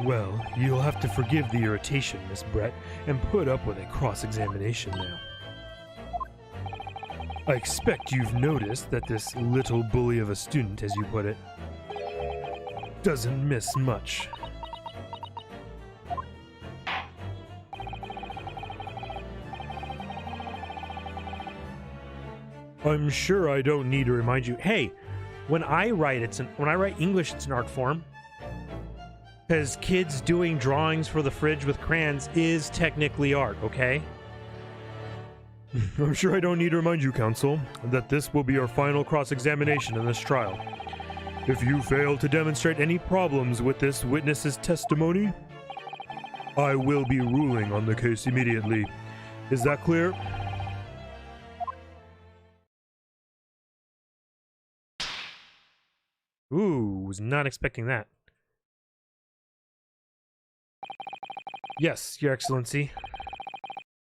Well, you'll have to forgive the irritation, Miss Brett, and put up with a cross-examination now. I expect you've noticed that this little bully of a student, as you put it, doesn't miss much. I'm sure I don't need to remind you. Hey, when I write English, it's an art form. Because kids doing drawings for the fridge with crayons is technically art, okay? I'm sure I don't need to remind you, counsel, that this will be your final cross-examination in this trial. If you fail to demonstrate any problems with this witness's testimony, I will be ruling on the case immediately. Is that clear? Ooh, was not expecting that. Yes, Your Excellency.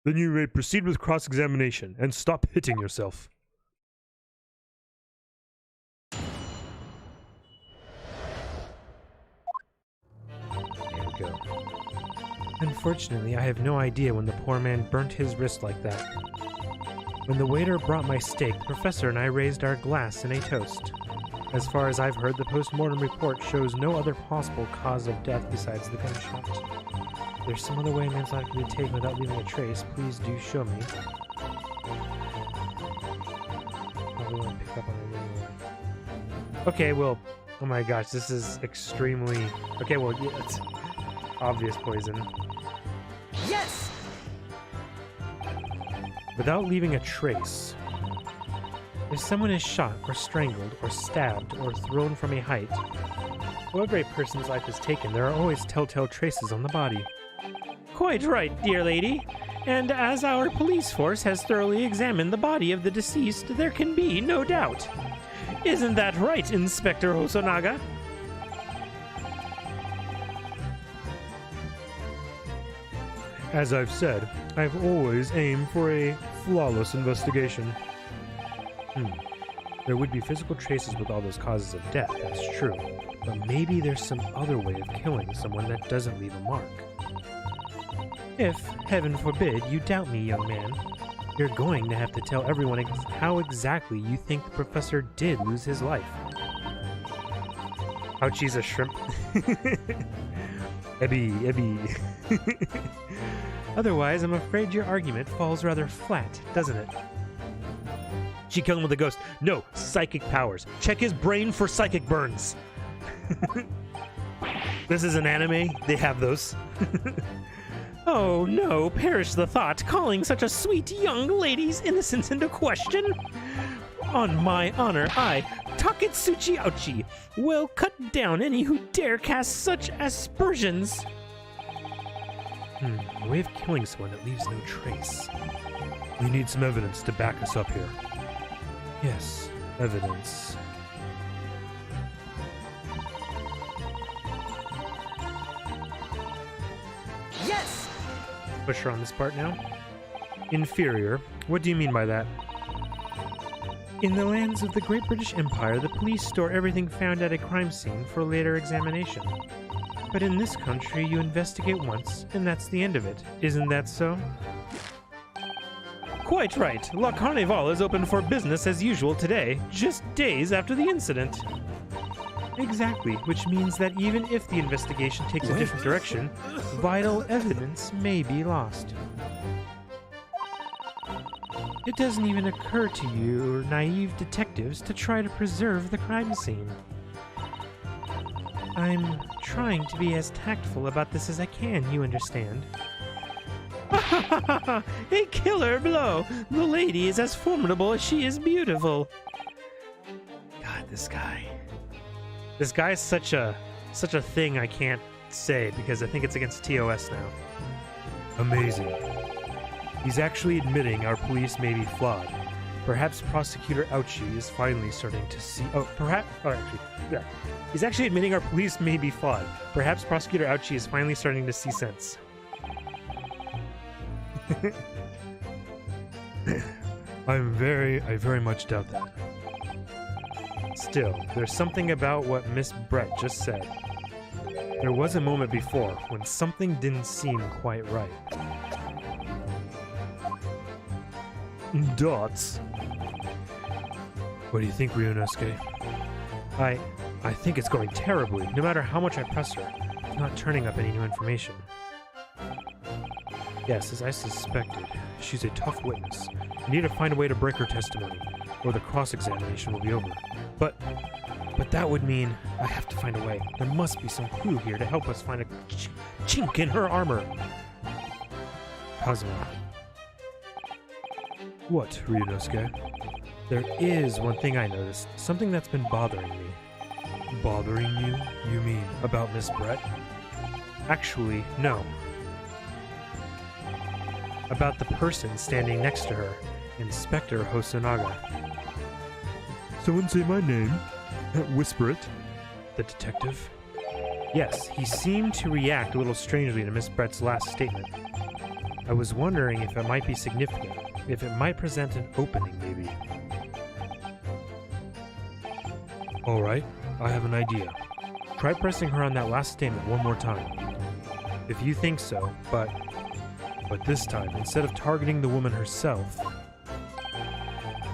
Then you may proceed with cross-examination and stop hitting yourself. There we go. Unfortunately, I have no idea when the poor man burnt his wrist like that. When the waiter brought my steak, the professor and I raised our glass in a toast. As far as I've heard, the post-mortem report shows no other possible cause of death besides the gunshot. If there's some other way a man's life can be taken without leaving a trace, please do show me. Probably won't pick up on it anyway. Okay, well, oh my gosh, this is extremely... Okay, well, yeah, it's obvious poison. Yes! Without leaving a trace. If someone is shot or strangled or stabbed or thrown from a height, However a person's life is taken, there are always telltale traces on the body. Quite right, dear lady. And as our police force has thoroughly examined the body of the deceased, there can be no doubt. Isn't that right, Inspector Hosonaga? As I've said, I've always aimed for a flawless investigation. There would be physical traces with all those causes of death, that's true. But maybe there's some other way of killing someone that doesn't leave a mark. If, heaven forbid, you doubt me, young man, you're going to have to tell everyone how exactly you think the professor did lose his life. Ouchie's a shrimp. Ebby. Otherwise, I'm afraid your argument falls rather flat, doesn't it? She killed him with a ghost. No, psychic powers. Check his brain for psychic burns. This is an anime. They have those. Oh no, perish the thought, calling such a sweet young lady's innocence into question. On my honor, I, Taketsuchi Ouchi, will cut down any who dare cast such aspersions. A way of killing someone that leaves no trace. We need some evidence to back us up here. Yes, evidence. Yes! Push her on this part now. Inferior. What do you mean by that? In the lands of the Great British Empire, the police store everything found at a crime scene for later examination. But in this country, you investigate once, and that's the end of it. Isn't that so? Quite right. La Carnival is open for business as usual today, just days after the incident. Exactly, which means that even if the investigation takes a different direction, vital evidence may be lost. It doesn't even occur to you, naive detectives, to try to preserve the crime scene. I'm trying to be as tactful about this as I can, you understand. A killer blow! The lady is as formidable as she is beautiful. God, this guy. This guy is such a thing I can't say because I think it's against TOS now. Amazing. He's actually admitting our police may be flawed. Perhaps Prosecutor Ouchi is finally starting to see... He's actually admitting our police may be flawed. Perhaps Prosecutor Ouchi is finally starting to see sense. I very much doubt that. Still, there's something about what Miss Brett just said. There was a moment before when something didn't seem quite right. Dots. What do you think, Ryunosuke? I think it's going terribly. No matter how much I press her, it's not turning up any new information. Yes, as I suspected, she's a tough witness. I need to find a way to break her testimony, or the cross-examination will be over. But that would mean I have to find a way. There must be some clue here to help us find a chink in her armor. Kazuma. What, Ryunosuke? There is one thing I noticed, something that's been bothering me. Bothering you? You mean about Miss Brett? Actually, no. About the person standing next to her, Inspector Hosonaga. Someone say my name. Whisper it. The detective? Yes, he seemed to react a little strangely to Miss Brett's last statement. I was wondering if it might be significant, if it might present an opening, maybe. Alright, I have an idea. Try pressing her on that last statement one more time. If you think so, but this time, instead of targeting the woman herself,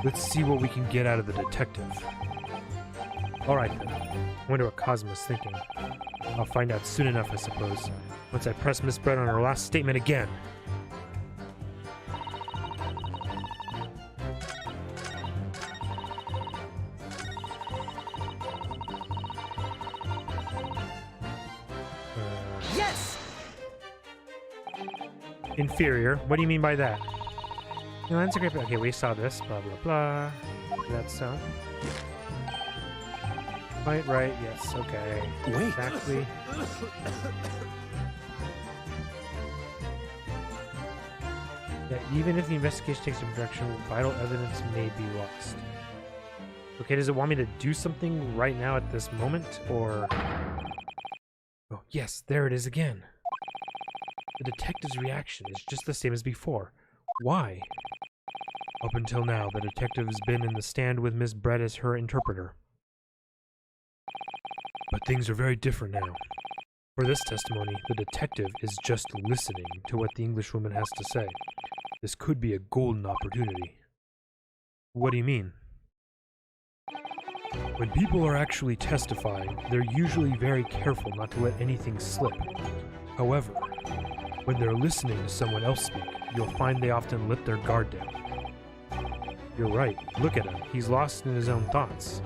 let's see what we can get out of the detective. Alright then. I wonder what Cosmo's thinking. I'll find out soon enough, I suppose, once I press Miss Brett on her last statement again. Yes! Inferior? What do you mean by that? No, that's a great... Okay, we saw this. Blah, blah, blah. That's so. Right, yes, okay. Wait. Exactly. That even if the investigation takes a direction, vital evidence may be lost. Okay, does it want me to do something right now at this moment, or... Oh, yes, there it is again. The detective's reaction is just the same as before. Why? Up until now, the detective has been in the stand with Miss Brett as her interpreter. But things are very different now. For this testimony, the detective is just listening to what the Englishwoman has to say. This could be a golden opportunity. What do you mean? When people are actually testifying, they're usually very careful not to let anything slip. However, when they're listening to someone else speak, you'll find they often let their guard down. You're right. Look at him. He's lost in his own thoughts.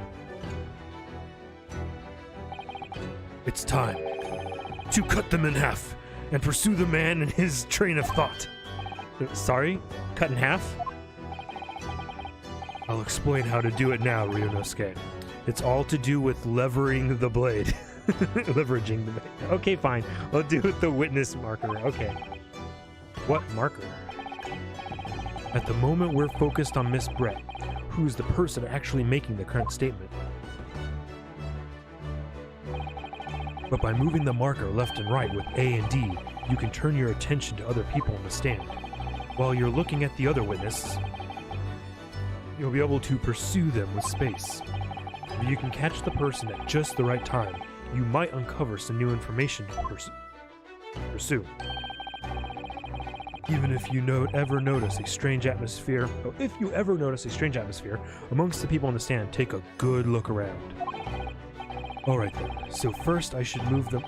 It's time to cut them in half and pursue the man and his train of thought. Sorry? Cut in half? I'll explain how to do it now, Ryunosuke. It's all to do with levering the blade. Leveraging the blade. Okay, fine. I'll do it with the witness marker. Okay. What marker? At the moment, we're focused on Miss Brett, who's the person actually making the current statement. But by moving the marker left and right with A and D, you can turn your attention to other people in the stand. While you're looking at the other witness, you'll be able to pursue them with space. If you can catch the person at just the right time, you might uncover some new information to pursue. Even if you ever notice a strange atmosphere, amongst the people in the stand, take a good look around. Alright then, so first I should move them.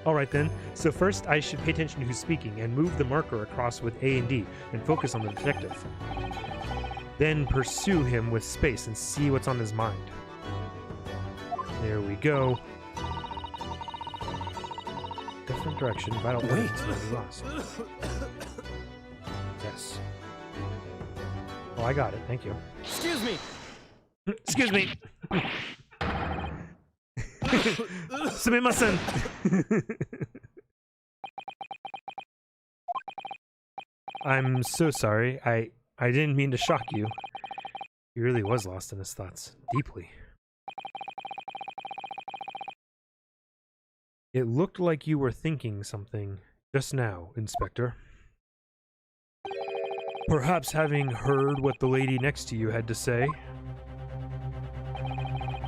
Alright then, so first I should pay attention to who's speaking and move the marker across with A and D and focus on the detective. Then pursue him with space and see what's on his mind. There we go. Different direction, vital evidence may be lost. Yes. Oh, I got it, thank you. Excuse me. Excuse me! Sumimasen! I'm so sorry. I didn't mean to shock you. He really was lost in his thoughts, deeply. It looked like you were thinking something just now, Inspector. Perhaps having heard what the lady next to you had to say?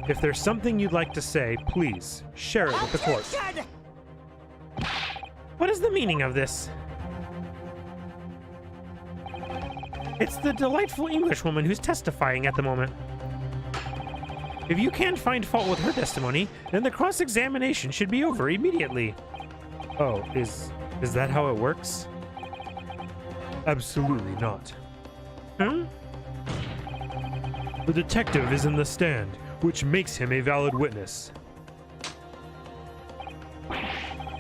If there's something you'd like to say, please, share it with the court. What is the meaning of this? It's the delightful Englishwoman who's testifying at the moment. If you can't find fault with her testimony, then the cross-examination should be over immediately. Oh, is that how it works? Absolutely not. Hmm? The detective is in the stand, which makes him a valid witness.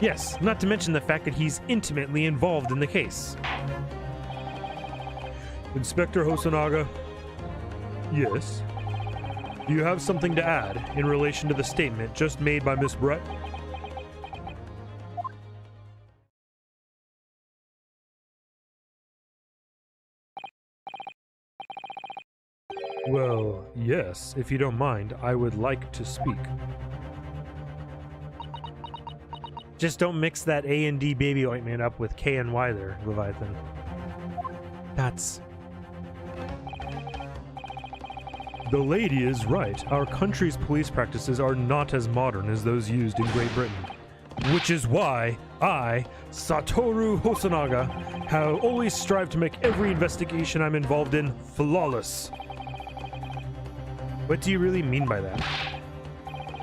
Yes, not to mention the fact that he's intimately involved in the case. Inspector Hosonaga? Yes? Do you have something to add in relation to the statement just made by Miss Brett? Well, yes, if you don't mind, I would like to speak. Just don't mix that A and D baby ointment up with K and Y there, Leviathan. That's... The lady is right. Our country's police practices are not as modern as those used in Great Britain. Which is why I, Satoru Hosonaga, have always strived to make every investigation I'm involved in flawless. What do you really mean by that?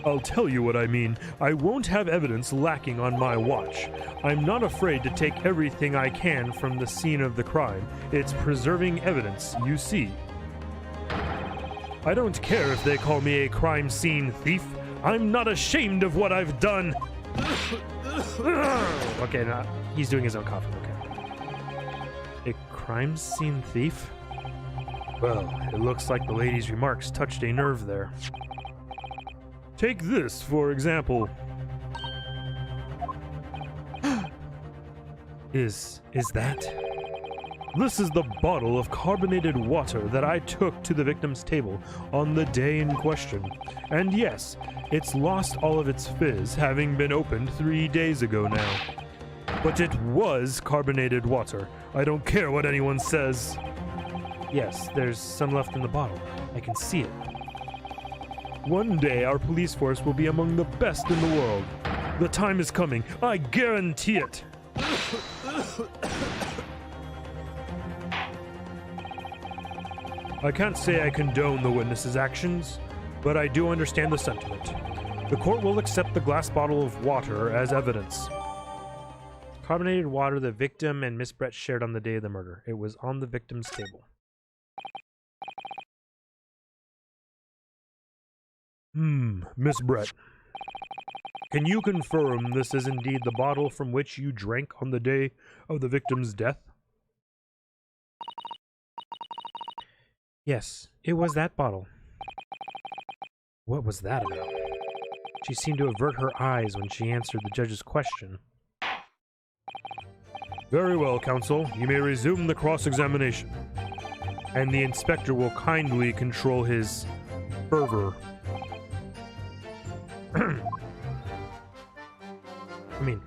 I'll tell you what I mean. I won't have evidence lacking on my watch. I'm not afraid to take everything I can from the scene of the crime. It's preserving evidence, you see. I don't care if they call me a crime scene thief. I'm not ashamed of what I've done. Okay, now he's doing his own coughing, okay. A crime scene thief? Well, it looks like the lady's remarks touched a nerve there. Take this, for example. Is that? This is the bottle of carbonated water that I took to the victim's table on the day in question. And yes, it's lost all of its fizz, having been opened 3 days ago now. But it was carbonated water. I don't care what anyone says. Yes, there's some left in the bottle. I can see it. One day our police force will be among the best in the world. The time is coming. I guarantee it. I can't say I condone the witness's actions, but I do understand the sentiment. The court will accept the glass bottle of water as evidence. Carbonated water the victim and Miss Brett shared on the day of the murder. It was on the victim's table. Miss Brett. Can you confirm this is indeed the bottle from which you drank on the day of the victim's death? Yes, it was that bottle. What was that about? She seemed to avert her eyes when she answered the judge's question. Very well, counsel. You may resume the cross-examination. And the inspector will kindly control his fervor. I mean,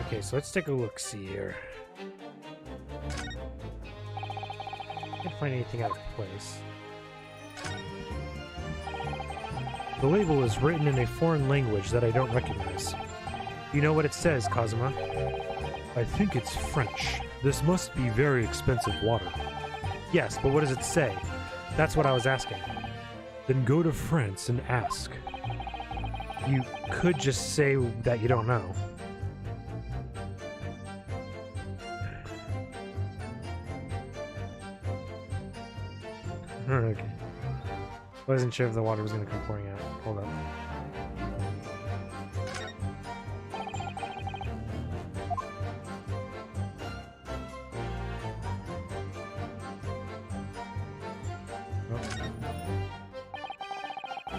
okay, so let's take a look-see here. Can't find anything out of place. The label is written in a foreign language that I don't recognize. Do you know what it says, Kazuma? I think it's French. This must be very expensive water. Yes, but what does it say? That's what I was asking. Then go to France and ask. You could just say that you don't know. Okay. Wasn't sure if the water was going to come pouring out. Hold up.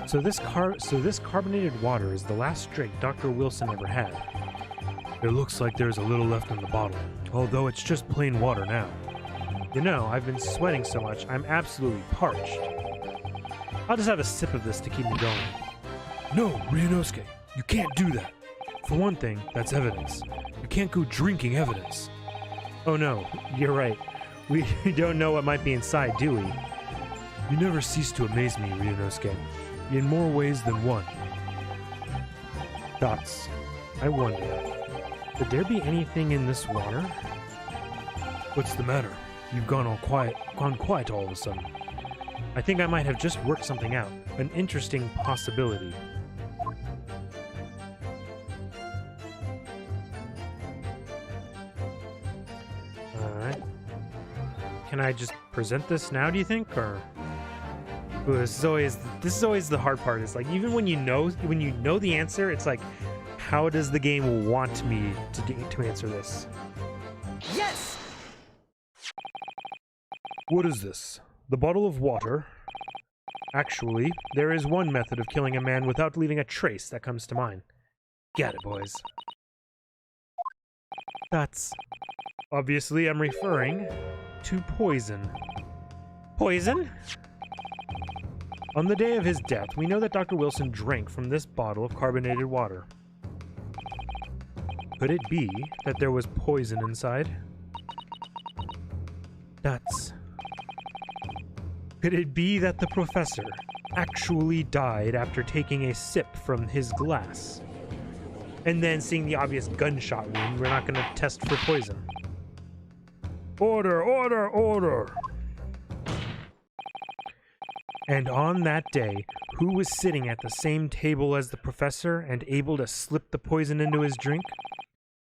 So this carbonated water is the last drink Dr. Wilson ever had. It looks like there's a little left in the bottle, although it's just plain water now. You know, I've been sweating so much, I'm absolutely parched. I'll just have a sip of this to keep me going. No, Ryunosuke, you can't do that. For one thing, that's evidence. You can't go drinking evidence. Oh no, you're right. We don't know what might be inside, do we? You never cease to amaze me, Ryunosuke, in more ways than one. Dots. I wonder, could there be anything in this water? What's the matter? You've gone quiet all of a sudden. I think I might have just worked something out. An interesting possibility. Alright. Can I just present this now, do you think? Or ooh, this is always the hard part. It's like even when you know the answer, it's like, how does the game want me to answer this? Yes! What is this? The bottle of water? Actually, there is one method of killing a man without leaving a trace that comes to mind. Get it, boys. That's... Obviously, I'm referring to poison. Poison? On the day of his death, we know that Dr. Wilson drank from this bottle of carbonated water. Could it be that there was poison inside? That's... Could it be that the professor actually died after taking a sip from his glass? And then seeing the obvious gunshot wound, we're not going to test for poison. Order, order, order! And on that day, who was sitting at the same table as the professor and able to slip the poison into his drink?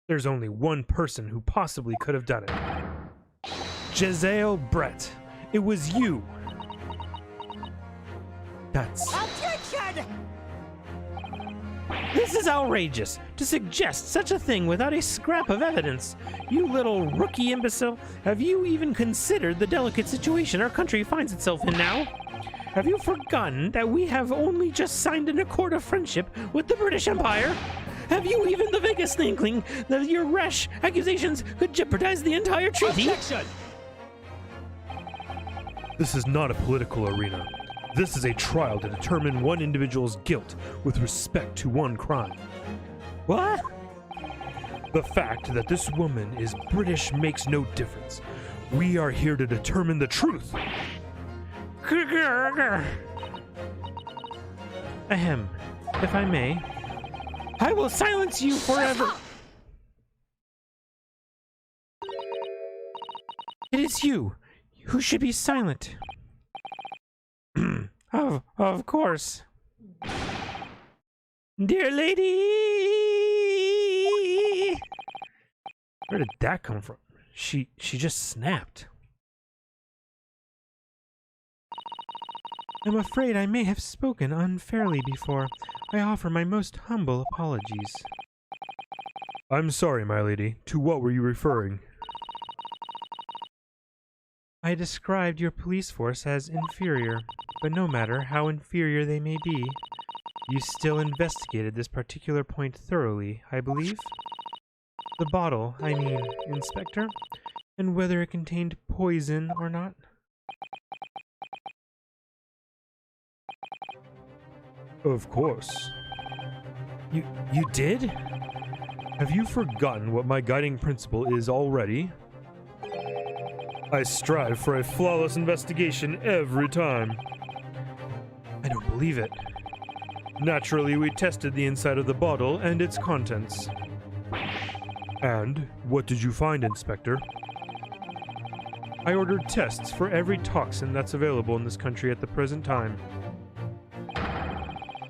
There's only one person who possibly could have done it. Giselle Brett. It was you! That's... Objection! This is outrageous! To suggest such a thing without a scrap of evidence! You little rookie imbecile! Have you even considered the delicate situation our country finds itself in now? Have you forgotten that we have only just signed an accord of friendship with the British Empire? Have you even the vaguest inkling that your rash accusations could jeopardize the entire treaty? Objection! This is not a political arena. This is a trial to determine one individual's guilt with respect to one crime. What? The fact that this woman is British makes no difference. We are here to determine the truth. Ahem. If I may, I will silence you forever. It is you who should be silent. Of course. Dear lady! Where did that come from? She just snapped. I'm afraid I may have spoken unfairly before. I offer my most humble apologies. I'm sorry, my lady. To what were you referring? I described your police force as inferior, but no matter how inferior they may be, you still investigated this particular point thoroughly, I believe? The bottle, I mean, Inspector, and whether it contained poison or not? Of course. You did? Have you forgotten what my guiding principle is already? I strive for a flawless investigation every time. I don't believe it. Naturally, we tested the inside of the bottle and its contents. And what did you find, Inspector? I ordered tests for every toxin that's available in this country at the present time.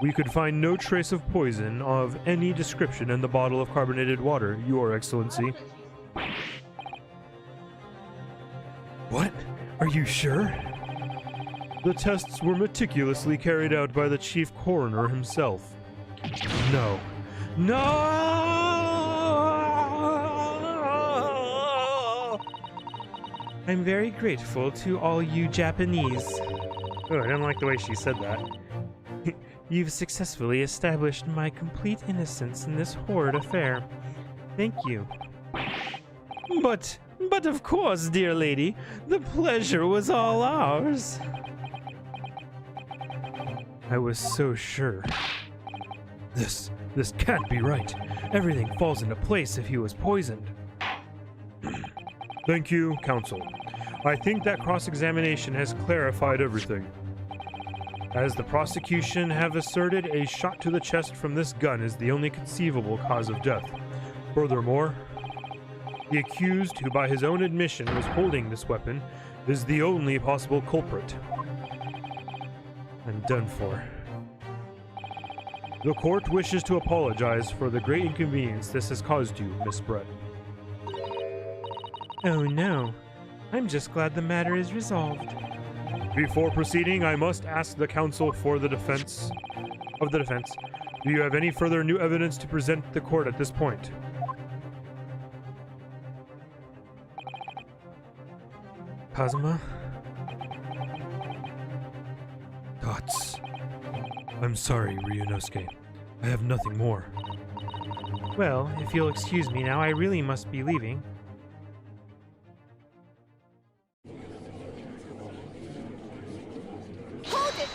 We could find no trace of poison of any description in the bottle of carbonated water, Your Excellency. What? Are you sure? The tests were meticulously carried out by the chief coroner himself. No. No! I'm very grateful to all you Japanese. Oh, I didn't like the way she said that. You've successfully established my complete innocence in this horrid affair. Thank you. But of course, dear lady, the pleasure was all ours. I was so sure. This can't be right. Everything falls into place if he was poisoned. Thank you, Counsel. I think that cross-examination has clarified everything. As the prosecution have asserted, a shot to the chest from this gun is the only conceivable cause of death. Furthermore, the accused, who by his own admission was holding this weapon, is the only possible culprit. I'm done for. The court wishes to apologize for the great inconvenience this has caused you, Miss Brett. Oh no. I'm just glad the matter is resolved. Before proceeding, I must ask the counsel for the defense. Do you have any further new evidence to present the court at this point? Kazuma? Thoughts. I'm sorry, Ryunosuke. I have nothing more. Well, if you'll excuse me now, I really must be leaving. Hold it!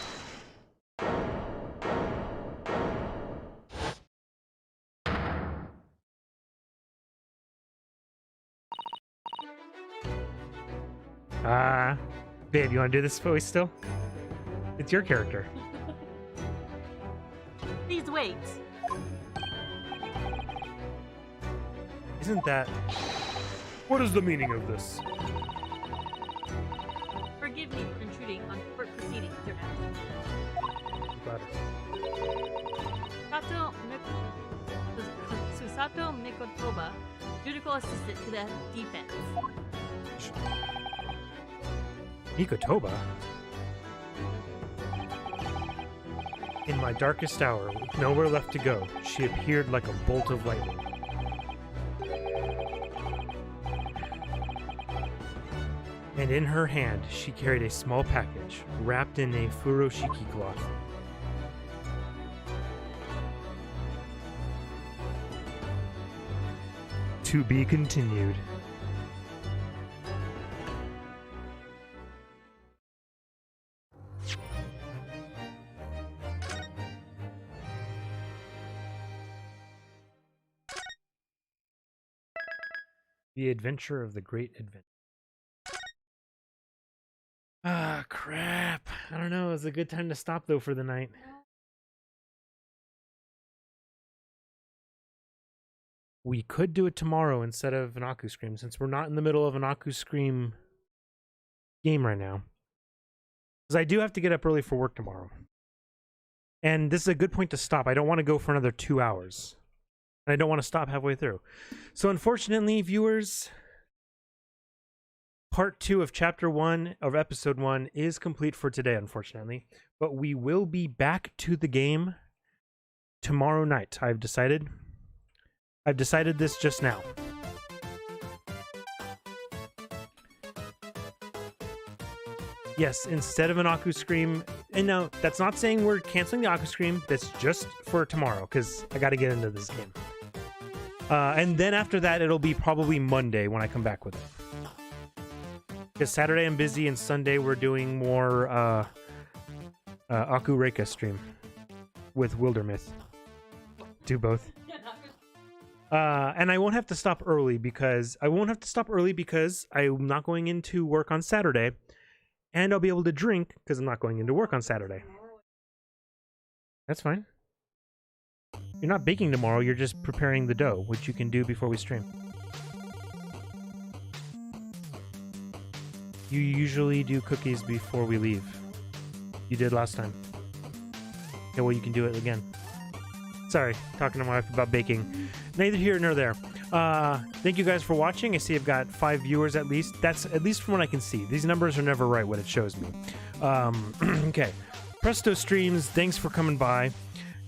Babe, you want to do this voice still? It's your character. Please wait. Isn't that... What is the meaning of this? Forgive me for intruding on court proceedings, Your Majesty. Susato Mikotoba, judicial assistant to the defense. Mikotoba? In my darkest hour, with nowhere left to go, she appeared like a bolt of lightning. And in her hand, she carried a small package, wrapped in a furoshiki cloth. To be continued. The Adventure of the Great Adventure. Ah, crap. I don't know. It's a good time to stop, though, for the night. We could do it tomorrow instead of an Aku Scream, since we're not in the middle of an Aku Scream game right now. Because I do have to get up early for work tomorrow. And this is a good point to stop. I don't want to go for another 2 hours. And I don't want to stop halfway through. So unfortunately, viewers, part 2 of chapter 1 of episode 1 is complete for today, unfortunately. But we will be back to the game tomorrow night, I've decided. I've decided this just now. Yes, instead of an Aku Scream, and no, that's not saying we're canceling the Aku Scream, that's just for tomorrow, because I got to get into this game. And then after that, it'll be probably Monday when I come back with it. Because Saturday I'm busy, and Sunday we're doing more Aku Reika stream with Wildermyth. Do both. And I won't have to stop early because I'm not going into work on Saturday, and I'll be able to drink because I'm not going into work on Saturday. That's fine. You're not baking tomorrow, you're just preparing the dough, which you can do before we stream. You usually do cookies before we leave. You did last time. Okay, well, you can do it again. Sorry, talking to my wife about baking. Neither here nor there. Thank you guys for watching. I see I've got 5 viewers at least. That's at least from what I can see. These numbers are never right, what it shows me. Okay. Presto Streams, thanks for coming by.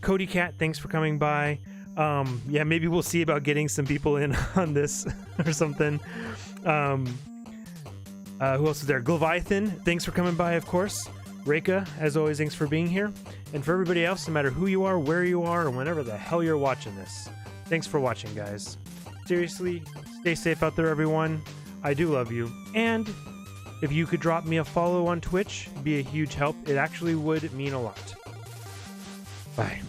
Cody Cat, thanks for coming by. Yeah, maybe we'll see about getting some people in on this or something. Who else is there? Gulvithan, thanks for coming by, of course. Reika, as always, thanks for being here. And for everybody else, no matter who you are, where you are, or whenever the hell you're watching this, thanks for watching, guys. Seriously, stay safe out there, everyone. I do love you. And if you could drop me a follow on Twitch, it'd be a huge help. It actually would mean a lot. Bye.